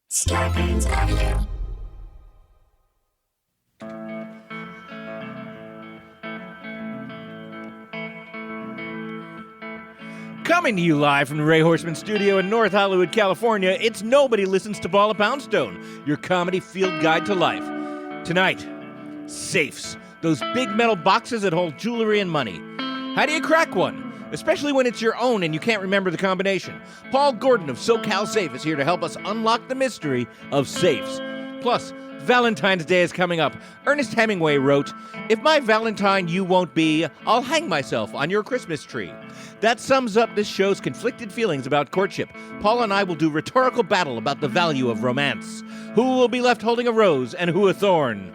Scarpins Avenue. Coming to you live from the Ray Horseman Studio in North Hollywood, California, it's Nobody Listens to Paula Poundstone, your comedy field guide to life. Tonight, safes. Those big metal boxes that hold jewelry and money. How do you crack one? Especially when it's your own and you can't remember the combination. Paul Gordon of SoCal Safe is here to help us unlock the mystery of safes. Plus, Valentine's Day is coming up. Ernest Hemingway wrote, "If my Valentine you won't be, I'll hang myself on your Christmas tree." That sums up this show's conflicted feelings about courtship. Paul and I will do rhetorical battle about the value of romance. Who will be left holding a rose and who a thorn?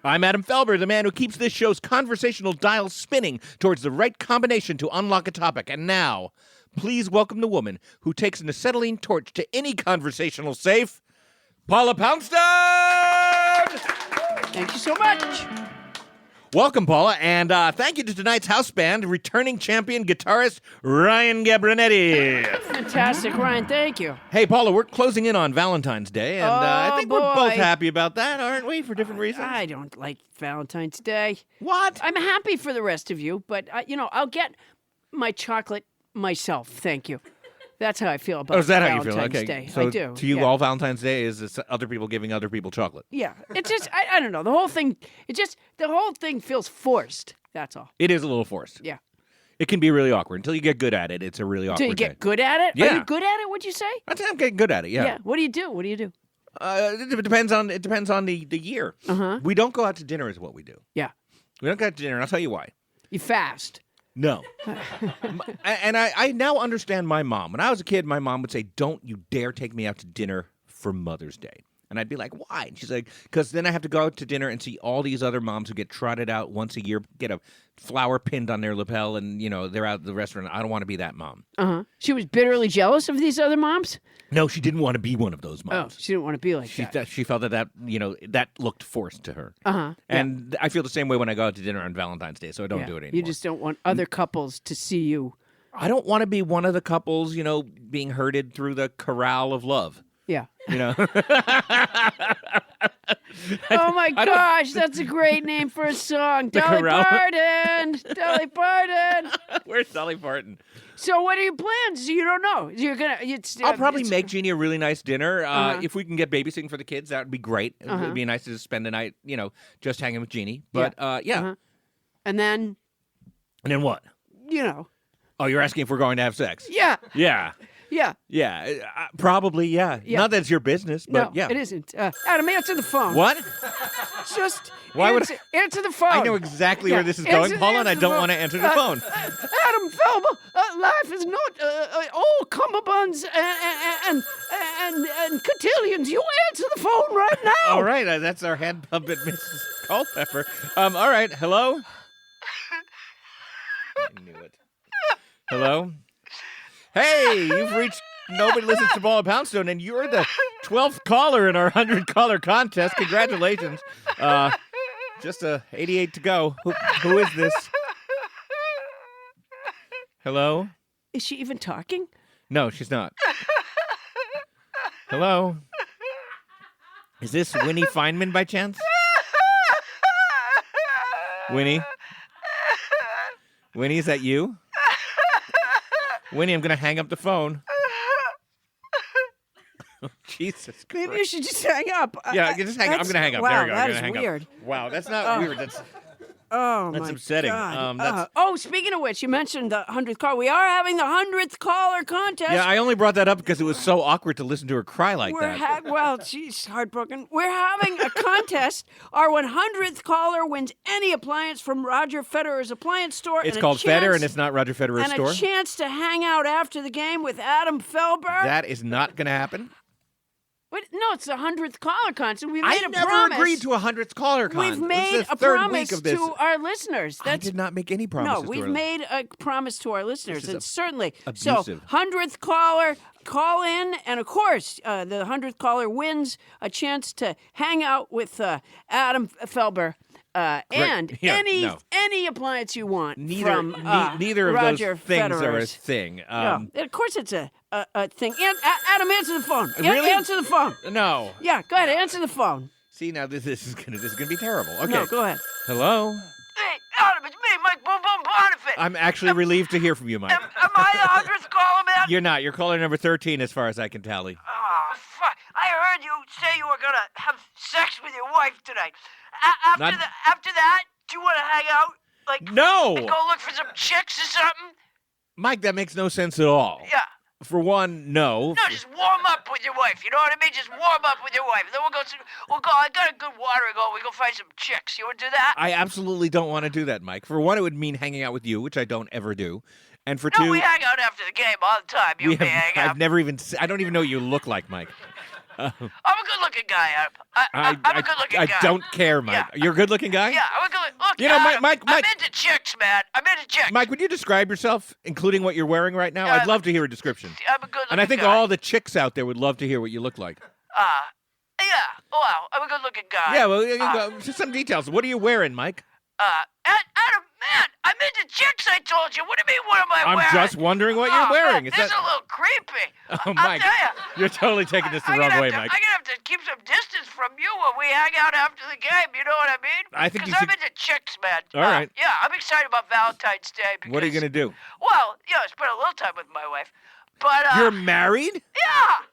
I'm Adam Felber, the man who keeps this show's conversational dial spinning towards the right combination to unlock a topic. And now, please welcome the woman who takes an acetylene torch to any conversational safe, Paula Poundstone! Thank you so much. Welcome, Paula, and thank you to tonight's house band, returning champion guitarist Ryan Gabrinetti. Fantastic, Ryan. Thank you. Hey, Paula, we're closing in on Valentine's Day, and I think we're both happy about that, aren't we, for different reasons? I don't like Valentine's Day. What? I'm happy for the rest of you, but, I'll get my chocolate myself. Thank you. That's how I feel about Oh, is that Valentine's how you feel? Okay. Day. So I do. to you, yeah. all Valentine's Day is other people giving other people chocolate. Yeah. It's just, I don't know. The whole thing feels forced. That's all. It is a little forced. Yeah. It can be really awkward. Until you get good at it, it's a really awkward Until you get day. good at it? Yeah. Are you good at it, would you say? I'd say I'm getting good at it, yeah. What do you do? What do you do? It depends on the year. Uh-huh. We don't go out to dinner is what we do. Yeah. We don't go out to dinner, and I'll tell you why. You fast. No. And I now understand my mom. When I was a kid, my mom would say, "Don't you dare take me out to dinner for Mother's Day." And I'd be like, "Why?" And she's like, "Because then I have to go out to dinner and see all these other moms who get trotted out once a year, get a flower pinned on their lapel, and, they're out at the restaurant. I don't want to be that mom." Uh-huh. She was bitterly jealous of these other moms? No, she didn't want to be one of those moms. Oh, she didn't want to be like that. She felt that looked forced to her. Uh-huh. And I feel the same way when I go out to dinner on Valentine's Day, so I don't do it anymore. You just don't want other couples to see you. I don't want to be one of the couples, being herded through the corral of love. Yeah. Oh my gosh, that's a great name for a song. Dolly Parton. Dolly Parton. Where's Dolly Parton? So what are your plans? You don't know. You're gonna. I'll probably make Jeannie a really nice dinner. If we can get babysitting for the kids, that would be great. It'd be nice to just spend the night, just hanging with Jeannie. But yeah. And then. And then what? Oh, you're asking if we're going to have sex? Yeah. Yeah. Yeah. Yeah. Probably, yeah. Not that it's your business, but no, yeah. it isn't. Adam, answer the phone. What? Just Why answer the phone. I know exactly where this is going, Paula, and I don't want to answer the phone. Adam Felber, life is not all cummerbunds and cotillions. You answer the phone right now. All right, that's our hand puppet, Mrs. Culpepper. All right, hello? I knew it. Hello? Hey, you've reached Nobody Listens to Paula Poundstone, and you're the 12th caller in our 100-caller contest. Congratulations. Just 88 to go. Who is this? Hello? Is she even talking? No, she's not. Hello? Is this Winnie Feynman by chance? Winnie? Winnie, is that you? Winnie, I'm going to hang up the phone. Jesus Christ. Maybe you should just hang up. Yeah, just hang up. I'm going to hang up. Wow, there we go. that I'm is gonna weird. hang up. Wow, that's not weird. That's my upsetting. God. Speaking of which, you mentioned the 100th caller. We are having the 100th caller contest. Yeah, I only brought that up because it was so awkward to listen to her cry like that. Well, she's heartbroken. We're having a contest. Our 100th caller wins any appliance from Roger Federer's appliance store. It's called Federer, and it's not Roger Federer's store. And a chance to hang out after the game with Adam Felber. That is not going to happen. But no, it's the 100th caller contest. We made I never agreed to a 100th caller contest. We've made a promise to our listeners. I did not make any promises. No, we've made a promise to our listeners, and certainly. Abusive. So, 100th caller, call in, and of course, the 100th caller wins a chance to hang out with Adam Felber and Yeah, any appliance you want Neither, from neither of Roger those things are a Federer's. thing. Yeah, of course it's a thing. Adam, answer the phone. Really? Answer the phone. No. Yeah, go ahead. Answer the phone. See, now this is gonna be terrible. Okay. No, go ahead. Hello. Hey, Adam, it's me, Mike Boom Boom Bonifant. I'm actually relieved to hear from you, Mike. Am I the 100th caller, man? You're not. You're caller number 13, as far as I can tally. Oh, fuck. I heard you say you were gonna have sex with your wife tonight. Not- After that, do you want to hang out? Like, No! and go look for some chicks or something? Mike, that makes no sense at all. Yeah. For one, no. No, just warm up with your wife. You know what I mean? Just warm up with your wife. Then we'll go. I got a good watering hole. We go find some chicks. You want to do that? I absolutely don't want to do that, Mike. For one, it would mean hanging out with you, which I don't ever do. And for No, two, we hang out after the game all the time. You and me hang out. I've never even. I don't even know what you look like, Mike. I'm a good-looking guy, Adam. I'm a good-looking guy. I don't care, Mike. Yeah. You're a good-looking guy. Yeah, I'm a good. Look, You know, Adam, Mike. I'm into chicks, man. I'm into chicks. Mike, would you describe yourself, including what you're wearing right now? Yeah, I'd love to hear a description. I'm a good-looking And I think guy. all the chicks out there would love to hear what you look like. Yeah. Well, I'm a good-looking guy. Yeah, well, just some details. What are you wearing, Mike? Adam, man, I'm into chicks. I told you. What do you mean? What am I I'm wearing? just wondering what you're wearing. Man, Is this is that- a little creepy. Oh, I'll Mike, tell you. you're totally taking this the I'm wrong gonna way, have to, Mike. I'm gonna have to keep some distance from you when we hang out after the game. You know what I mean? I think you Because I'm should- into chicks, man. All right. Yeah, I'm excited about Valentine's Day. Because, What are you gonna do? Well, spend a little time with my wife. But You're married? yeah.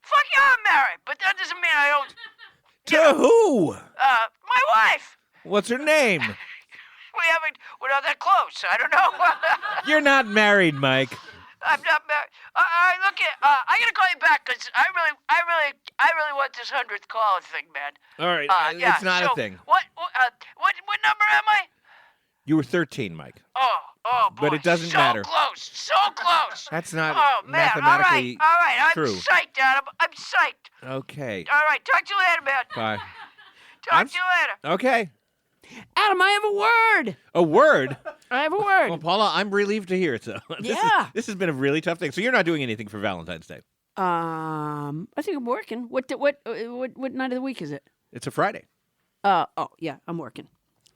Fuck yeah, I'm married. But that doesn't mean I don't. To who? My wife. What's her name? We're not that close. I don't know. You're not married, Mike. I'm not married. All right, look at. I gotta call you back because I really want this 100th caller thing, man. All right, Yeah, it's not so a thing. What number am I? You were 13, Mike. Oh, boy. But it doesn't so matter. So close. That's not Oh man! mathematically all right. I'm true. psyched, Adam. I'm psyched. Okay. All right, talk to you later, man. Bye. Talk to you later. Okay. Adam, I have a word. A word? I have a word. Well, Paula, I'm relieved to hear it. So Yeah. This has been a really tough thing. So you're not doing anything for Valentine's Day. I think I'm working. What night of the week is it? It's a Friday. Oh yeah, I'm working.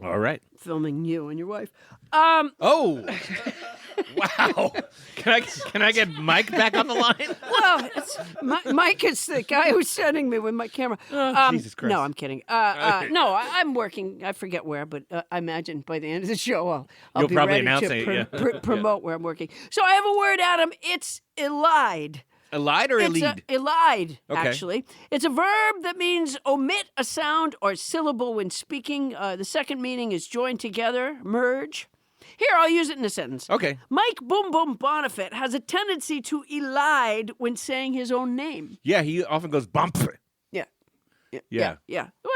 All right. Filming you and your wife. Oh. Wow. Can I get Mike back on the line? Well, Mike is the guy who's sending me with my camera. Jesus Christ. No, I'm kidding. I'm working. I forget where, but I imagine by the end of the show, I'll You'll be probably ready announce to it, yeah. promote where I'm working. So I have a word, Adam. It's elide. Elide or elide? Elide, Okay. actually. It's a verb that means omit a sound or syllable when speaking. The second meaning is join together, merge. Here, I'll use it in a sentence. Okay. Mike Boom Boom Bonifant has a tendency to elide when saying his own name. Yeah, he often goes bump. Yeah. Yeah. Well,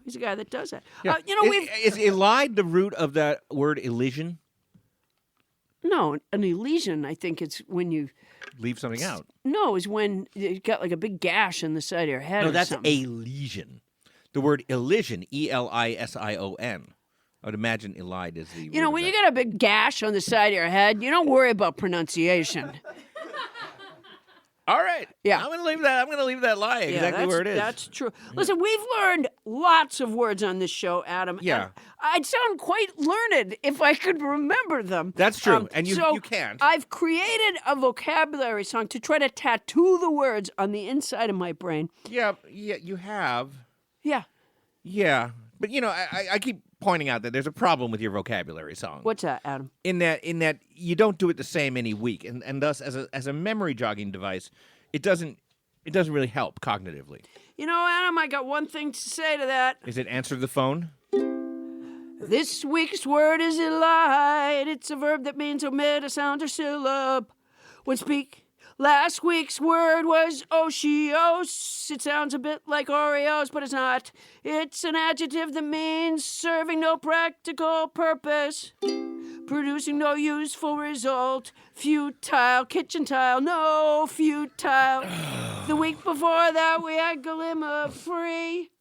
he's a guy that does that. Yeah. Is elide the root of that word elision? No, an elision, I think it's when you... Leave something out. No, is when you got like a big gash on the side of your head No, or that's something. a lesion. The word elision, Elision. I would imagine elide is the You know, root when of you that. got a big gash on the side of your head, you don't worry about pronunciation. All right. Yeah. I'm gonna leave that lie exactly that's, where it is. That's true. Listen, we've learned lots of words on this show, Adam. Yeah. and I'd sound quite learned if I could remember them. That's true, and you can't. I've created a vocabulary song to try to tattoo the words on the inside of my brain. Yeah, you have. Yeah. Yeah. But I keep pointing out that there's a problem with your vocabulary song. What's that, Adam? In that you don't do it the same any week, and thus as a memory jogging device, it doesn't really help cognitively. You know, Adam, I got one thing to say to that. Is it answer the phone? This week's word is elide. It's a verb that means omit a sound or syllable when speak. Last week's word was otiose. It sounds a bit like Oreos, but it's not. It's an adjective that means serving no practical purpose, producing no useful result, futile, kitchen tile, no futile. The week before that, we had Galima free.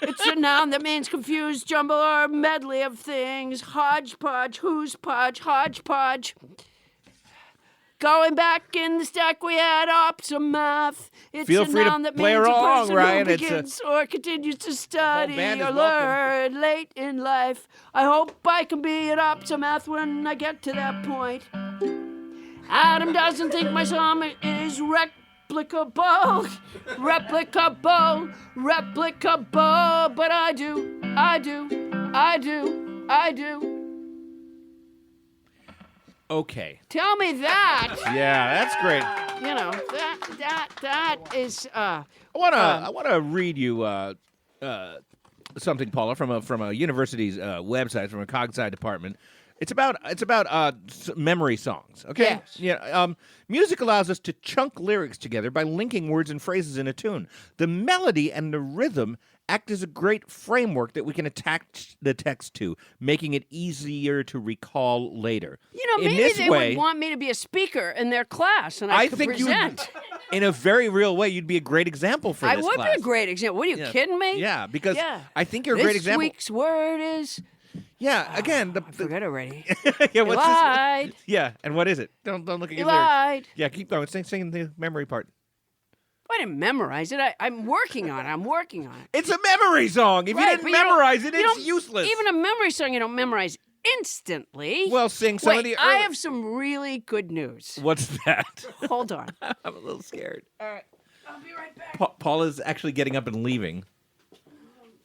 It's a noun that means confused jumble or medley of things. Hodgepodge, who's podge, hodgepodge. Going back in the stack, we had optomath. It's Feel a free to noun that play means along, a person Ryan. who It's begins or continues to study band is or welcome. learn late in life. I hope I can be an optomath when I get to that point. Adam doesn't think my song is replicable, but I do. Okay. Tell me that. Yeah, that's great. You know, that is I wanna read you something, Paula, from a university's website, from a cog sci department. It's about memory songs. Okay. Yes. Yeah. Music allows us to chunk lyrics together by linking words and phrases in a tune. The melody and the rhythm act as a great framework that we can attach the text to, making it easier to recall later. You know, in maybe this they way, would want me to be a speaker in their class, and I could think present. in a very real way, you'd be a great example for I this would class. be a great example. What are you Yeah. kidding me? Yeah, because Yeah. I think you're a great example. This week's word is. Yeah, again, I forgot already. yeah, You what's lied. this? Yeah, and what is it? Don't look at You your lyrics. lied. Yeah, keep going. Sing the memory part. I didn't memorize it. I'm working on it. It's a memory song. If Right, you but didn't you don't- memorize it, you it's don't- useless. Even a memory song you don't memorize instantly. Well, sing some Wait, of the I early- have some really good news. What's that? Hold on. I'm a little scared. All right. I'll be right back. Paula's actually getting up and leaving.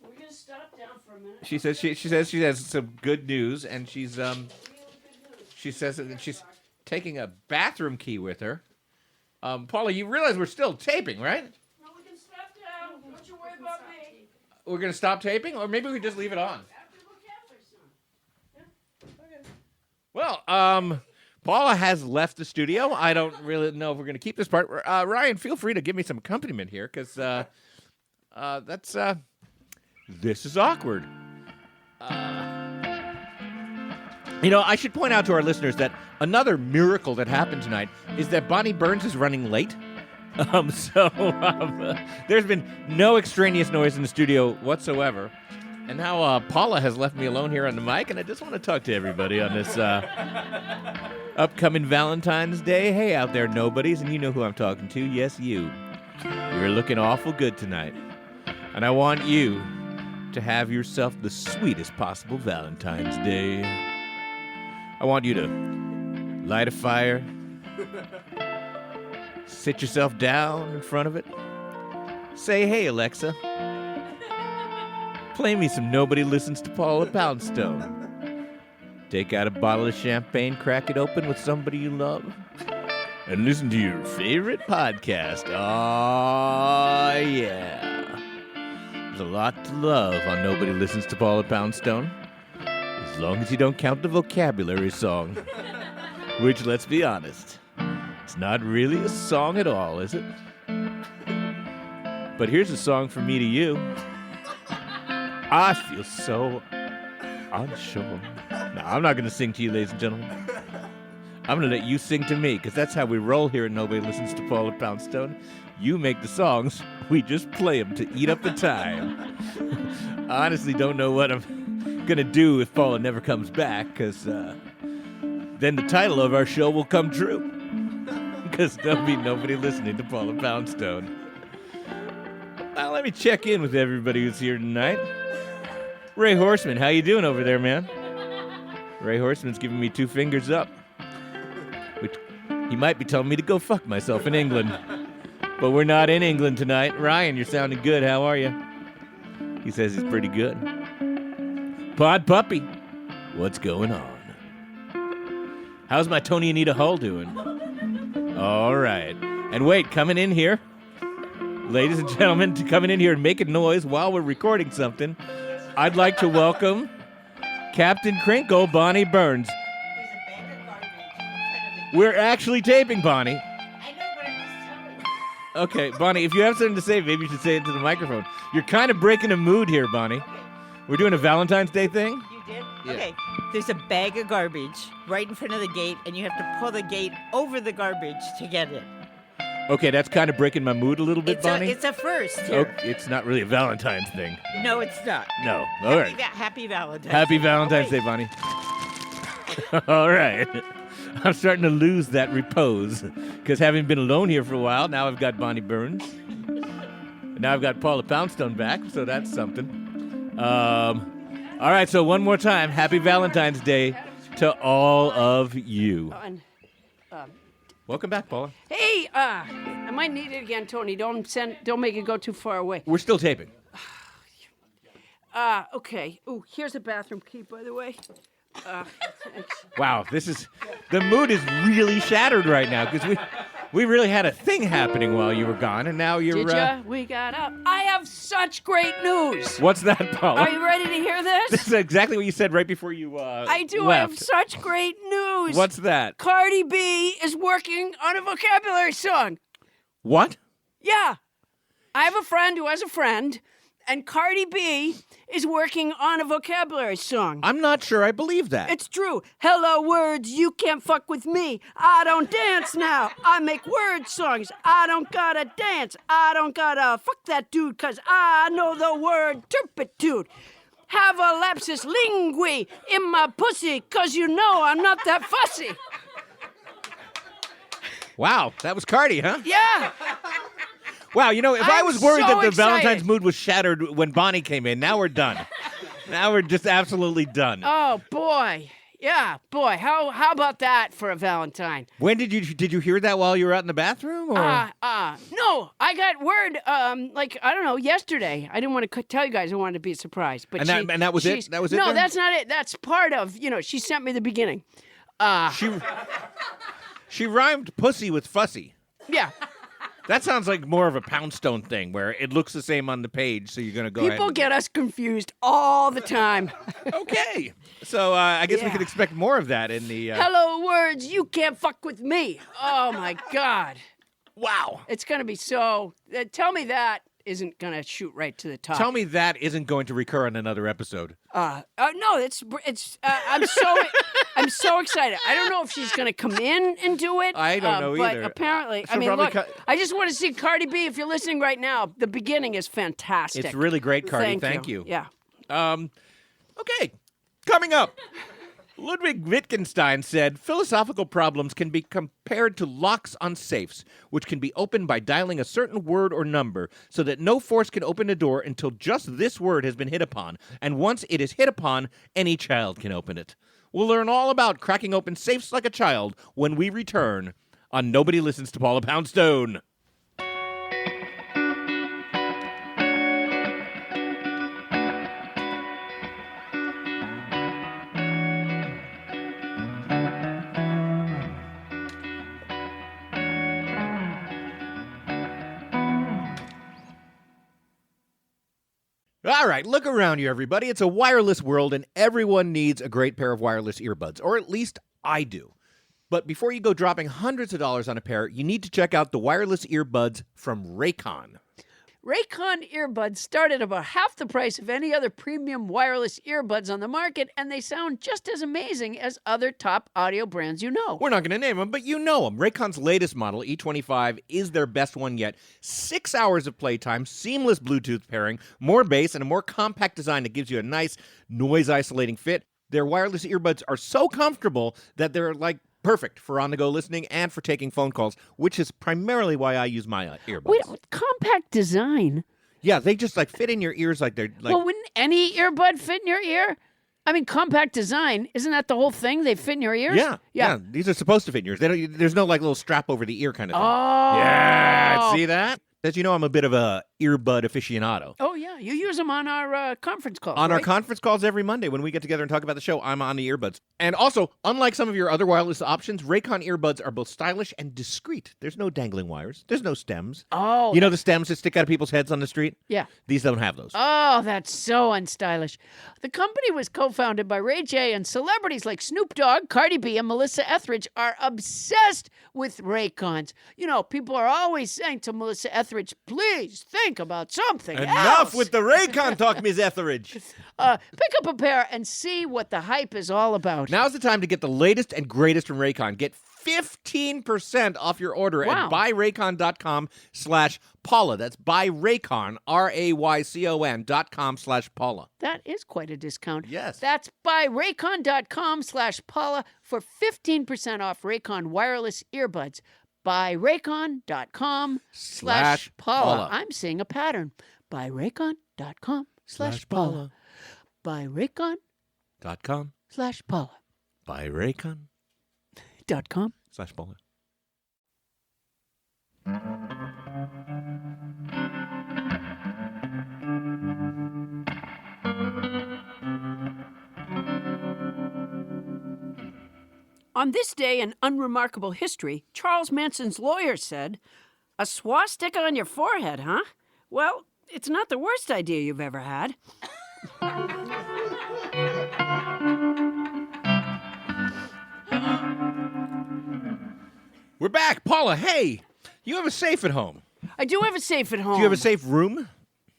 We're going to stop down for a minute. She says she has some good news, and she says that she's taking a bathroom key with her. Paula, you realize we're still taping, right? No, we can stop down. Don't you worry about me. We're gonna stop taping, or maybe we just leave it on. After look after some. Well, Paula has left the studio. I don't really know if we're going to keep this part. Ryan, feel free to give me some accompaniment here, because this is awkward. I should point out to our listeners that another miracle that happened tonight is that Bonnie Burns is running late. There's been no extraneous noise in the studio whatsoever. And now Paula has left me alone here on the mic, and I just want to talk to everybody on this upcoming Valentine's Day. Hey, out there, nobodies, and you know who I'm talking to. Yes, you. You're looking awful good tonight. And I want you to have yourself the sweetest possible Valentine's Day. I want you to light a fire, sit yourself down in front of it, say, "Hey, Alexa, play me some Nobody Listens to Paula Poundstone." Take out a bottle of champagne, crack it open with somebody you love, and listen to your favorite podcast. Oh, yeah. There's a lot to love on Nobody Listens to Paula Poundstone, as long as you don't count the vocabulary song, which, let's be honest, it's not really a song at all, is it? But here's a song from me to you. I feel so unsure. No, I'm not going to sing to you, ladies and gentlemen. I'm going to let you sing to me, because that's how we roll here and Nobody Listens to Paula Poundstone. You make the songs, we just play them to eat up the time. I honestly don't know what I'm going to do if Paula never comes back, because then the title of our show will come true. Because there'll be nobody listening to Paula Poundstone. Well, let me check in with everybody who's here tonight. Ray Horseman, how you doing over there, man? Ray Horseman's giving me 2 fingers up. Which he might be telling me to go fuck myself in England. But we're not in England tonight. Ryan, you're sounding good. How are you? He says he's pretty good. Pod Puppy, what's going on? How's my Tony Anita Hull doing? All right. And wait, coming in here, ladies and gentlemen, coming in here and making noise while we're recording something, I'd like to welcome Captain Crinkle, Bonnie Burns. There's a bag of garbage in front of the We're actually taping, Bonnie. I know, but I'm just telling you. Okay, Bonnie, if you have something to say, maybe you should say it to the microphone. You're kind of breaking a mood here, Bonnie. Okay. We're doing a Valentine's Day thing? You did? Yeah. Okay. There's a bag of garbage right in front of the gate, and you have to pull the gate over the garbage to get it. Okay, that's kind of breaking my mood a little bit, Bonnie. It's a first Oh, here. it's not really a Valentine's thing. No, it's not. No. All right. Happy Valentine's. Happy Day. Valentine's Oh, Day, wait. Bonnie. All right. I'm starting to lose that repose because having been alone here for a while, now I've got Bonnie Burns. Now I've got Paula Poundstone back, so that's something. All right, so one more time, happy Valentine's Day to all of you. Welcome back, Paula. Hey, I might need it again, Tony. Don't make it go too far away. We're still taping. Okay. Ooh, here's a bathroom key, by the way. Thanks. Wow, the mood is really shattered right now because we really had a thing happening while you were gone, and now you're. Did ya? We got out. I have such great news. What's that, Paula? Are you ready to hear this? This is exactly what you said right before you I do. left. I have such great news. What's that? Cardi B is working on a vocabulary song. What? Yeah. I have a friend who has a friend, and Cardi B is working on a vocabulary song. I'm not sure I believe that. It's true. Hello, words, you can't fuck with me. I don't dance now. I make word songs. I don't gotta dance. I don't gotta fuck that dude, cause I know the word turpitude. Have a lapsus lingui in my pussy, cause you know I'm not that fussy. Wow, that was Cardi, huh? Yeah. Wow, if I I'm was worried so that the excited. Valentine's mood was shattered when Bonnie came in, now we're done. Now we're just absolutely done. Oh, boy. Yeah, boy. How about that for a Valentine? When did you hear that while you were out in the bathroom? Or? No, I got word, I don't know, yesterday. I didn't want to tell you guys. I wanted to be a surprise. But And that was it? That was it No, there? that's not it. That's part of, she sent me the beginning. She rhymed pussy with fussy. Yeah. That sounds like more of a Poundstone thing where it looks the same on the page, so you're going to go People ahead. get us confused all the time. Okay. So I guess we Yeah. could expect more of that in the... Hello, words, you can't fuck with me. Oh, my God. Wow. It's going to be so... tell me that isn't going to shoot right to the top. Tell me that isn't going to recur in another episode. No, it's I'm so excited. I don't know if she's going to come in and do it. I don't know but either. apparently, She'll probably look, I just want to see Cardi B. If you're listening right now, the beginning is fantastic. It's really great, Cardi. Thank you. Yeah. Okay. Coming up. Ludwig Wittgenstein said, philosophical problems can be compared to locks on safes, which can be opened by dialing a certain word or number so that no force can open a door until just this word has been hit upon. And once it is hit upon, any child can open it. We'll learn all about cracking open safes like a child when we return on Nobody Listens to Paula Poundstone. All right, look around you, everybody. It's a wireless world, and everyone needs a great pair of wireless earbuds, or at least I do. But before you go dropping hundreds of dollars on a pair, you need to check out the wireless earbuds from Raycon. Raycon earbuds start at about half the price of any other premium wireless earbuds on the market, and they sound just as amazing as other top audio brands you know. We're not going to name them, but you know them. Raycon's latest model, E25, is their best one yet. 6 hours of playtime, seamless Bluetooth pairing, more bass, and a more compact design that gives you a nice noise-isolating fit. Their wireless earbuds are so comfortable that they're like perfect for on-the-go listening and for taking phone calls, which is primarily why I use my earbuds. Wait, compact design? Yeah, they just like fit in your ears like they're like. Well, wouldn't any earbud fit in your ear? I mean, compact design, isn't that the whole thing? They fit in your ears? Yeah. These are supposed to fit in yours. There's no like little strap over the ear kind of thing. Oh. Yeah, see that? As you know, I'm a bit of a earbud aficionado. Oh, yeah. You use them on our conference calls, On our right? conference calls every Monday when we get together and talk about the show, I'm on the earbuds. And also, unlike some of your other wireless options, Raycon earbuds are both stylish and discreet. There's no dangling wires. There's no stems. Oh. You know the stems that stick out of people's heads on the street? Yeah. These don't have those. Oh, that's so unstylish. The company was co-founded by Ray J, and celebrities like Snoop Dogg, Cardi B, and Melissa Etheridge are obsessed with Raycons. You know, people are always saying to Melissa Etheridge, please think about something Enough else. with the Raycon talk, Ms. Etheridge. Pick up a pair and see what the hype is all about. Now's the time to get the latest and greatest from Raycon. Get 15% off your order Wow. at buyraycon.com/Paula. That's buyraycon, RAYCON.com/Paula. That is quite a discount. Yes. That's buyraycon.com/Paula for 15% off Raycon wireless earbuds. Buyraycon.com/Paula. I'm seeing a pattern. Buyraycon.com/Paula. Buyraycon.com/Paula. Buyraycon.com/Paula. On this day in unremarkable history, Charles Manson's lawyer said, "A swastika on your forehead, huh? Well, it's not the worst idea you've ever had." We're back. Paula, hey, you have a safe at home. I do have a safe at home. Do you have a safe room?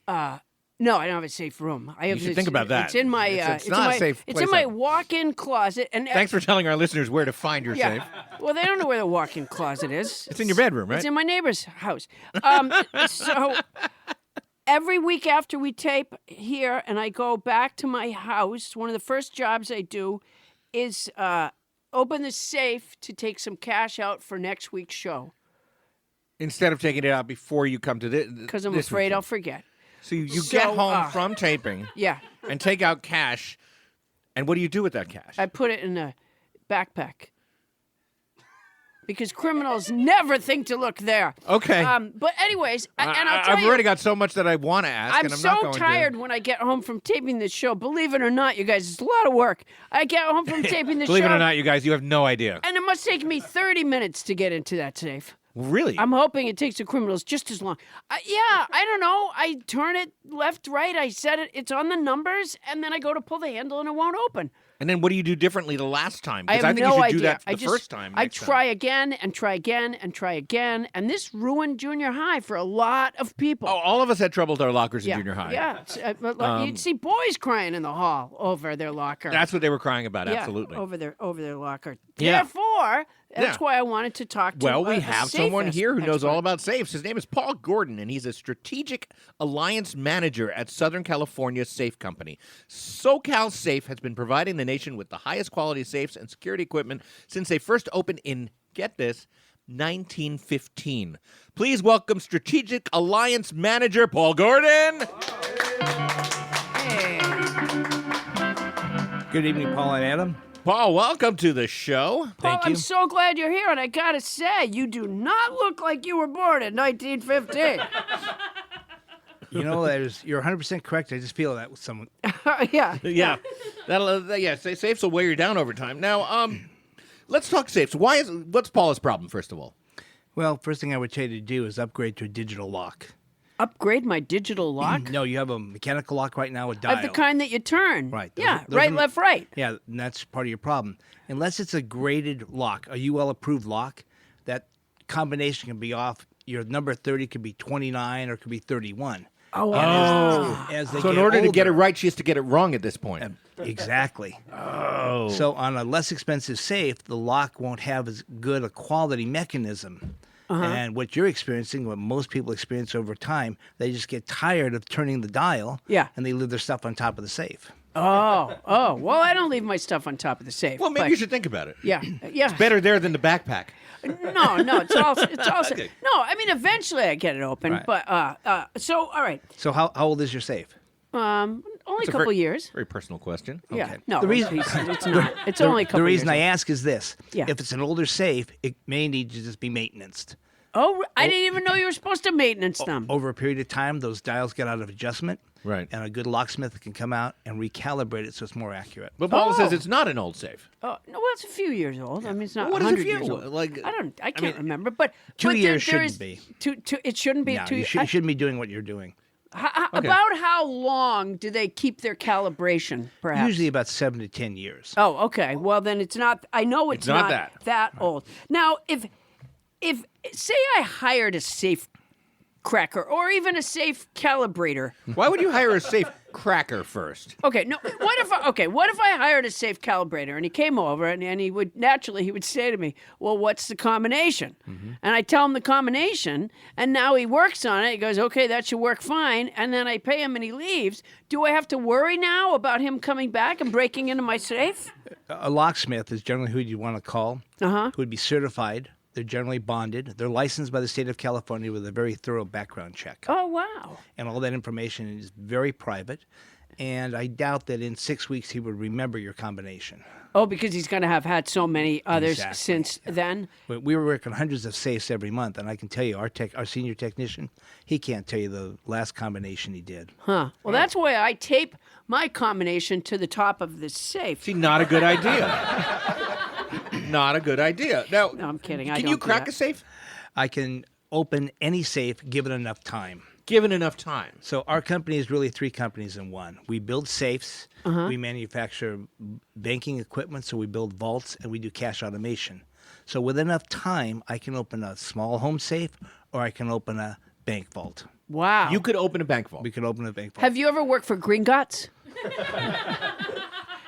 No, I don't have a safe room. I have should think about that. It's in my. It's not a in my, safe It's place in my up. walk-in closet. And Thanks for telling our listeners where to find your safe. Well, they don't know where the walk-in closet is. It's in your bedroom, right? It's in my neighbor's house. So every week after we tape here, and I go back to my house, one of the first jobs I do is open the safe to take some cash out for next week's show. Instead of taking it out before you come to this. Because I'm afraid I'll forget. So you get home from taping Yeah. and take out cash. And what do you do with that cash? I put it in a backpack. Because criminals never think to look there. Okay. But anyways, and I'll tell I've you, already got so much that I want to ask, I'm and I'm so not going tired when I get home from taping this show. Believe it or not, you guys, it's a lot of work. I get home from taping this Believe show. it or not, you guys, you have no idea. And it must take me 30 minutes to get into that safe. Really? I'm hoping it takes the criminals just as long. Yeah, I don't know. I turn it left, right. I set it. It's on the numbers, and then I go to pull the handle, and it won't open. And then what do you do differently the last time? I Because have I think no you should idea. do that I the just, first time. I next time. try again and try again and try again, and this ruined junior high for a lot of people. Oh, all of us had trouble with our lockers in junior high. Yeah, but you'd see boys crying in the hall over their locker. That's what they were crying about, Yeah, absolutely. over their locker. Yeah. Therefore, that's Yeah. why I wanted to talk to. Well, we a have safe someone here who knows expert. all about safes. His name is Paul Gordon, and he's a strategic alliance manager at Southern California Safe Company. SoCal Safe has been providing the nation with the highest quality safes and security equipment since they first opened in, get this, 1915. Please welcome strategic alliance manager Paul Gordon. Good evening, Paula and Adam. Paul, welcome to the show. Paul, Thank you. I'm so glad you're here, and I gotta say, you do not look like you were born in 1915. You know, you're 100% correct. I just feel that with someone. Yeah. Yeah, safes will wear you down over time. Now, let's talk safes. What's Paula's problem, first of all? Well, first thing I would tell you to do is upgrade to a digital lock. Upgrade my digital lock? No, you have a mechanical lock right now with I dial. have the kind that you turn. Right. Yeah, Those right, are- left, right. Yeah, and that's part of your problem. Unless it's a graded lock, a UL-approved lock, that combination can be off. Your number 30 could be 29 or it could be 31. Oh, As they So in get order to get it older- right, she has to get it wrong at this point. Exactly. Oh. So on a less expensive safe, the lock won't have as good a quality mechanism. And what you're experiencing, what most people experience over time, they just get tired of turning the dial. Yeah. And they leave their stuff on top of the safe. Oh. Well, I don't leave my stuff on top of the safe. Well, maybe but- you should think about it. Yeah. Better there than the backpack. No, it's also. No, I mean, eventually I get it open, Right. but so all right. So how old is your safe? Only a It's couple very- years. Very personal question. Yeah. Okay. No, The reason- it's not. It's only a couple The reason years. I ask is this. Yeah. If it's an older safe, it may need to just be maintained. Oh, I didn't even know you were supposed to maintenance them. Over a period of time, those dials get out of adjustment. Right. And a good locksmith can come out and recalibrate it so it's more accurate. But Paula Oh. says it's not an old safe. Oh, no, well, it's a few years old. I mean, it's not What is a 100 few? years old. Like, I can't remember, but 2 but years there shouldn't is- be. It shouldn't be No, 2 you years. shouldn't be doing what you're doing. About how long do they keep their calibration? Perhaps Usually about 7 to 10 years. Oh, okay. Well, then it's not. I know it's not that old. Now, if say I hired a safe cracker or even a safe calibrator, Why would you hire a safe cracker first. Okay, no. What if I hired a safe calibrator and he came over and he would say to me, "Well, what's the combination?" And I tell him the combination, and now he works on it. He goes, "Okay, that should work fine." And then I pay him and he leaves. Do I have to worry now about him coming back and breaking into my safe? A locksmith is generally who you want to call, who would be certified. They're generally bonded. They're licensed by the state of California with a very thorough background check. Oh, wow. And all that information is very private. And I doubt that in 6 weeks he would remember your combination. Oh, because he's going to have had so many others Exactly. since then? We work on hundreds of safes every month, and I can tell you, our senior technician, he can't tell you the last combination he did. Huh. Well, that's why I tape my combination to the top of the safe. See, not a good idea. Not a good idea. Now, No, I'm kidding. I Can don't you do crack that. a safe? I can open any safe given enough time. Given enough time. So our company is really 3 companies in one. We build safes, we manufacture banking equipment, so we build vaults, and we do cash automation. So with enough time, I can open a small home safe or I can open a bank vault. Wow. You could open a bank vault. We can open a bank vault. Have you ever worked for Gringotts?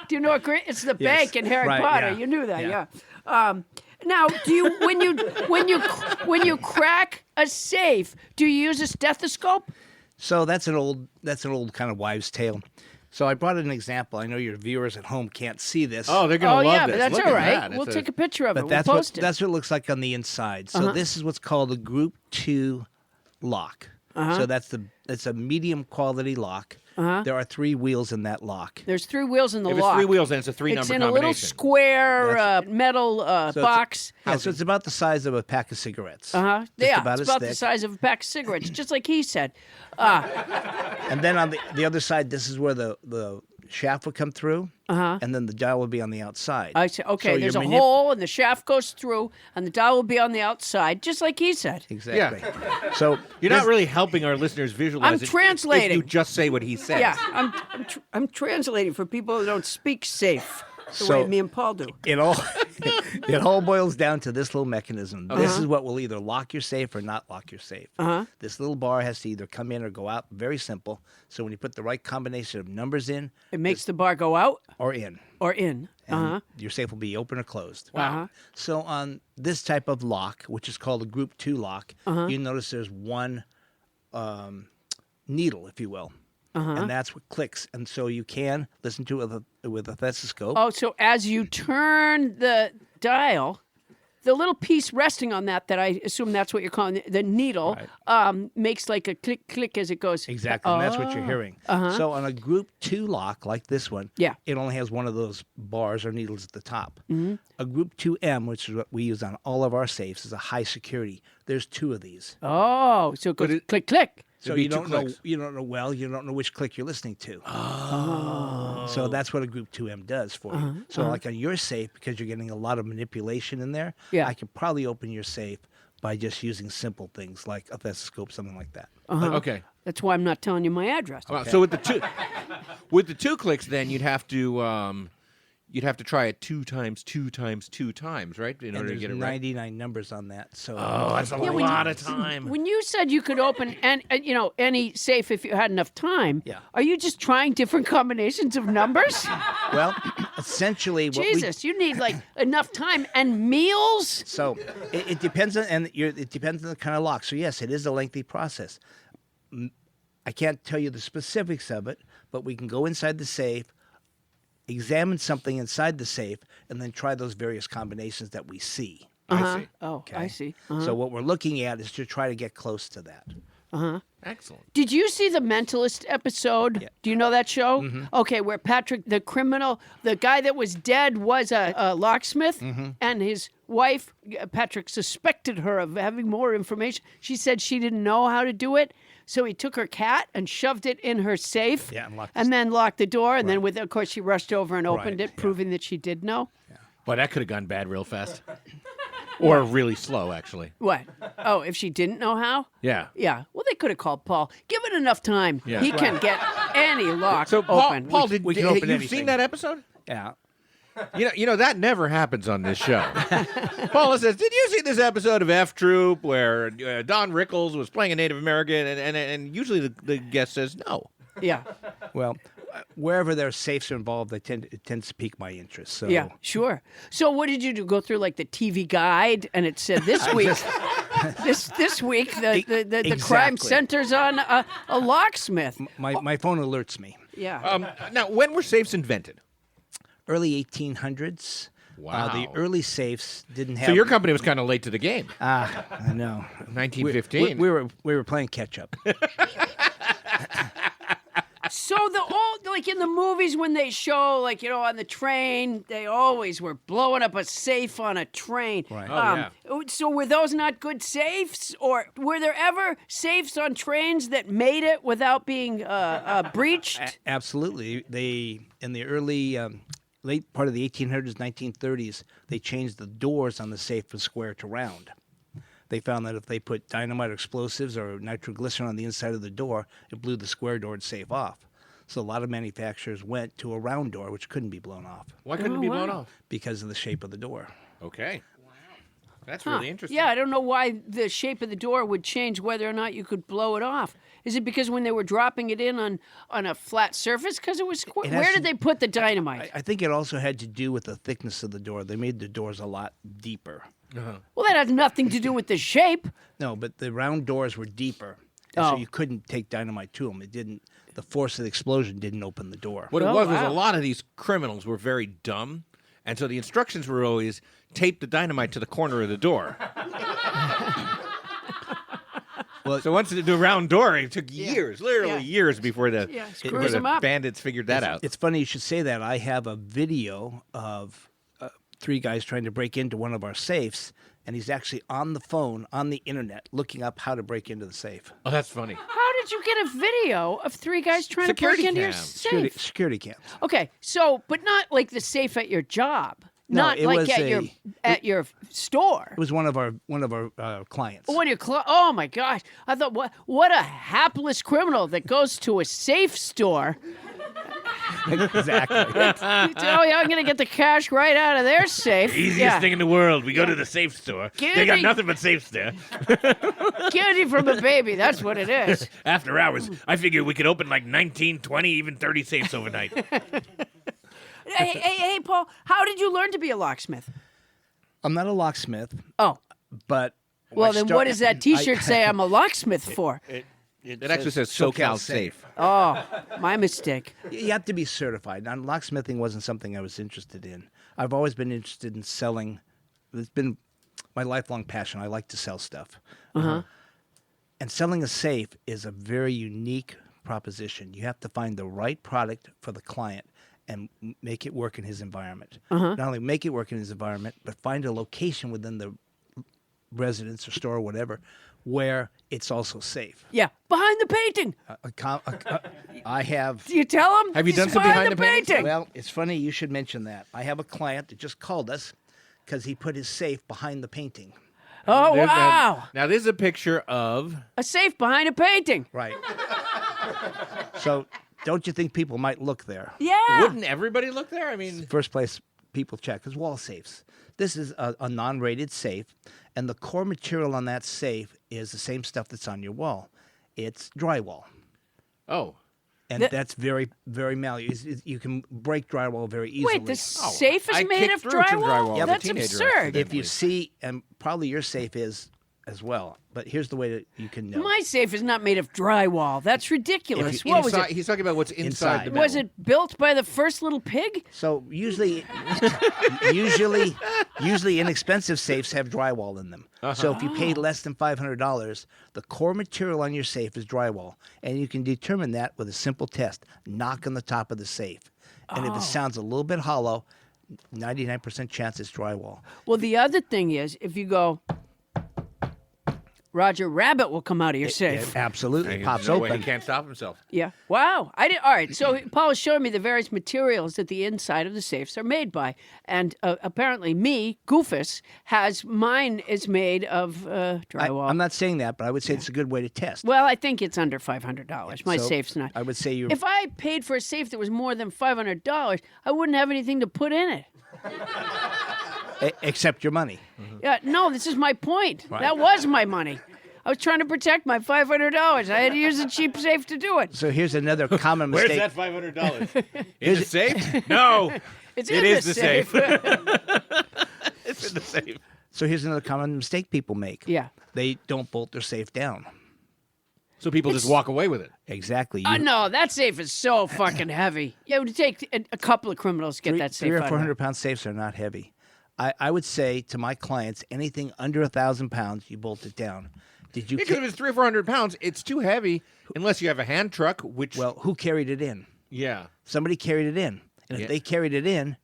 Do you know what it's the Yes. bank in Harry Right, Potter? yeah. You knew that, Yeah. yeah. Now, do you when you crack a safe, do you use a stethoscope? So that's an old kind of wives' tale. So I brought an example. I know your viewers at home can't see this. Oh, they're going to Oh love yeah, this. but that's Look all at right. that. We'll It's take a picture of but it. We'll that's post it. that's what it looks like on the inside. So this is what's called a Group 2 lock. So that's a medium quality lock. There are 3 wheels in that lock. There's 3 wheels in the If it's lock. 3 wheels, then it's a It's 3-number in combination. a little square metal box. So it's about the size of a pack of cigarettes. Yeah, about it's as about the thick. size of a pack of cigarettes, just like he said. And then on the other side, this is where the shaft would come through, and then the dial would be on the outside. I say, okay, So there's you're a hole, and the shaft goes through, and the dial will be on the outside, just like he said. Exactly. So You're not really helping our listeners visualize I'm it translating. if you just say what he says. Yeah, I'm translating for people who don't speak safe the So- way me and Paul do. it all boils down to this little mechanism. This is what will either lock your safe or not lock your safe. This little bar has to either come in or go out. Very simple. So when you put the right combination of numbers in It makes the bar go out or in, or in. and your safe will be open or closed. Wow. So on this type of lock, which is called a Group 2 lock, you notice there's one needle, if you will. And that's what clicks. And so you can listen to it with a stethoscope. Oh, so as you turn the dial, the little piece resting on that I assume that's what you're calling the needle, makes like a click, click as it goes. Exactly, and that's what you're hearing. So on a Group 2 lock like this one, it only has one of those bars or needles at the top. A Group 2M, which is what we use on all of our safes, is a high security. There's 2 of these. Oh, so it goes click, click. So It'd be you two don't know. clicks. You don't know. Well, you don't know which click you're listening to. Oh. So that's what a Group 2M does for you. So like on your safe, because you're getting a lot of manipulation in there, Yeah. I could probably open your safe by just using simple things like a stethoscope, something like that. Okay. That's why I'm not telling you my address. Well, so with the 2 clicks, then you'd have to try it 2 times 2 times 2 times, right? In And order to there's get it right. 99 numbers on that. So That's a lot of time. When you said you could open any safe if you had enough time, Yeah. are you just trying different combinations of numbers? well, essentially, what we Jesus, you need like enough time and meals. So it depends on it depends on the kind of lock. So yes, it is a lengthy process. I can't tell you the specifics of it, but we can go inside the safe, examine something inside the safe, and then try those various combinations that we see. I see. Oh, I see. So what we're looking at is to try to get close to that. Excellent. Did you see the Mentalist episode? Yeah. Do you know that show? Okay, where Patrick, the criminal, the guy that was dead was a locksmith, and his wife, Patrick, suspected her of having more information. She said she didn't know how to do it. So he took her cat and shoved it in her safe, Yeah, and locked then locked the door. And then, of course, she rushed over and opened Right, it, proving that she did know. Boy, that could have gone bad real fast. Or really slow, actually. What? Oh, if she didn't know how? Yeah. Yeah. Well, they could have called Paul. Give it enough time. Yeah. He can get any lock So, open. Paul, we can open you've anything. seen that episode? Yeah. You know that never happens on this show. Paula says, "Did you see this episode of F Troop where Don Rickles was playing a Native American?" And usually the guest says no. Yeah. Well, wherever their safes are involved, it tends to pique my interest. So Yeah, sure. So what did you do? Go through like the TV guide, and it said this week, this week the crime Exactly. centers on a locksmith. my phone alerts me. Yeah. Now, when were safes invented? Early 1800s. Wow. The early safes didn't have. So your company was kind of late to the game. I know. 1915. We were playing catch up. So the old, like in the movies when they show, like, you know, on the train, they always were blowing up a safe on a train. Right. So were those not good safes? Or were there ever safes on trains that made it without being breached? Absolutely. They in the early late part of the 1800s, 1930s, they changed the doors on the safe from square to round. They found that if they put dynamite or explosives or nitroglycerin on the inside of the door, it blew the square door safe off. So a lot of manufacturers went to a round door, which couldn't be blown off Why couldn't it be blown off? because of the shape of the door. Okay. That's really interesting. Yeah, I don't know why the shape of the door would change whether or not you could blow it off. Is it because when they were dropping it in on a flat surface because it was square? It has Where to- did they put the dynamite? I think it also had to do with the thickness of the door. They made the doors a lot deeper. Well, that has nothing to do with the shape. No, but the round doors were deeper, and so Oh. you couldn't take dynamite to them. It didn't. The force of the explosion didn't open the door. What it Oh, was wow. a lot of these criminals were very dumb, and so the instructions were always tape the dynamite to the corner of the door. Well, So once the round door, it took years, literally Yeah. years before the, screws before the them up. bandits figured that out. It's funny you should say that. I have a video of three guys trying to break into one of our safes, and he's actually on the phone on the internet looking up how to break into the safe. Oh, that's funny. How did you get a video of three guys trying Security to break into your cam. safe? Security cams. Okay, so but not like the safe at your job, No, not it like was at your store. It was one of our clients. When you oh my gosh! I thought what a hapless criminal that goes to a safe store. Exactly. Oh yeah, I'm gonna get the cash right out of their safe. Easiest thing in the world. We go to the safe store. They got Candy. nothing but safes there. Candy from a baby. That's what it is. After hours, I figure we could open like 19, 20, even 30 safes overnight. Hey, Paul. How did you learn to be a locksmith? I'm not a locksmith, Oh, but well then, what does that T-shirt say? I'm a locksmith for. It actually says SoCal Safe. Oh, my mistake. You have to be certified. Now, locksmithing wasn't something I was interested in. I've always been interested in selling. It's been my lifelong passion. I like to sell stuff. And selling a safe is a very unique proposition. You have to find the right product for the client and make it work in his environment. Not only make it work in his environment, but find a location within the residence or store or whatever where it's also safe. Yeah, behind the painting. I have. Do you tell him? Have you done He's some behind the painting? paintings? Well, it's funny you should mention that. I have a client that just called us because he put his safe behind the painting. Oh There's wow! Now, this is a picture of... A safe behind a painting. Right. So, don't you think people might look there? Yeah. Wouldn't everybody look there? I mean... First place people check is wall safes. This is a non-rated safe, and the core material on that safe is the same stuff that's on your wall. It's drywall. Oh. And that's very, very malleable. You can break drywall very easily. Wait, the safe is I made kicked of through some drywall? drywall as a That's teenager, absurd. If you see, and probably your safe is as well, but here's the way that you can know. My safe is not made of drywall. That's ridiculous. What was it? He's talking about what's inside the metal. Was it built by the first little pig? So usually inexpensive safes have drywall in them. So if you pay less than $500, the core material on your safe is drywall, and you can determine that with a simple test: knock on the top of the safe, and if it sounds a little bit hollow, 99% chance it's drywall. Well, the other thing is, if you go, Roger Rabbit will come out of your safe. It absolutely pops No way, open. he can't stop himself. Yeah. Wow. I did. All right. So Paul is showing me the various materials that the inside of the safes are made by, and apparently, me, Goofus, mine is made of drywall. I'm not saying that, but I would say it's a good way to test. Well, I think it's under $500. My So safe's not. I would say you're. If I paid for a safe that was more than $500, I wouldn't have anything to put in it. Except your money. Yeah, no, this is my point. That was my money. I was trying to protect my $500. I had to use a cheap safe to do it. So here's another common mistake. Where's that $500? In the safe? No. It's It in is the the safe. safe. It's in the safe. So here's another common mistake people make. Yeah. They don't bolt their safe down. So people just walk away with it. Exactly. No, that safe is so fucking heavy. It would take a couple of criminals to get that safe 300 or out of 400 there. pound safes are not heavy. I would say to my clients, anything under 1,000 pounds, you bolt it down. Did you? Because if it's 300 or 400 pounds, it's too heavy unless you have a hand truck, which... Well, who carried it in? Yeah. Somebody carried it in. And if Yeah. they carried it in,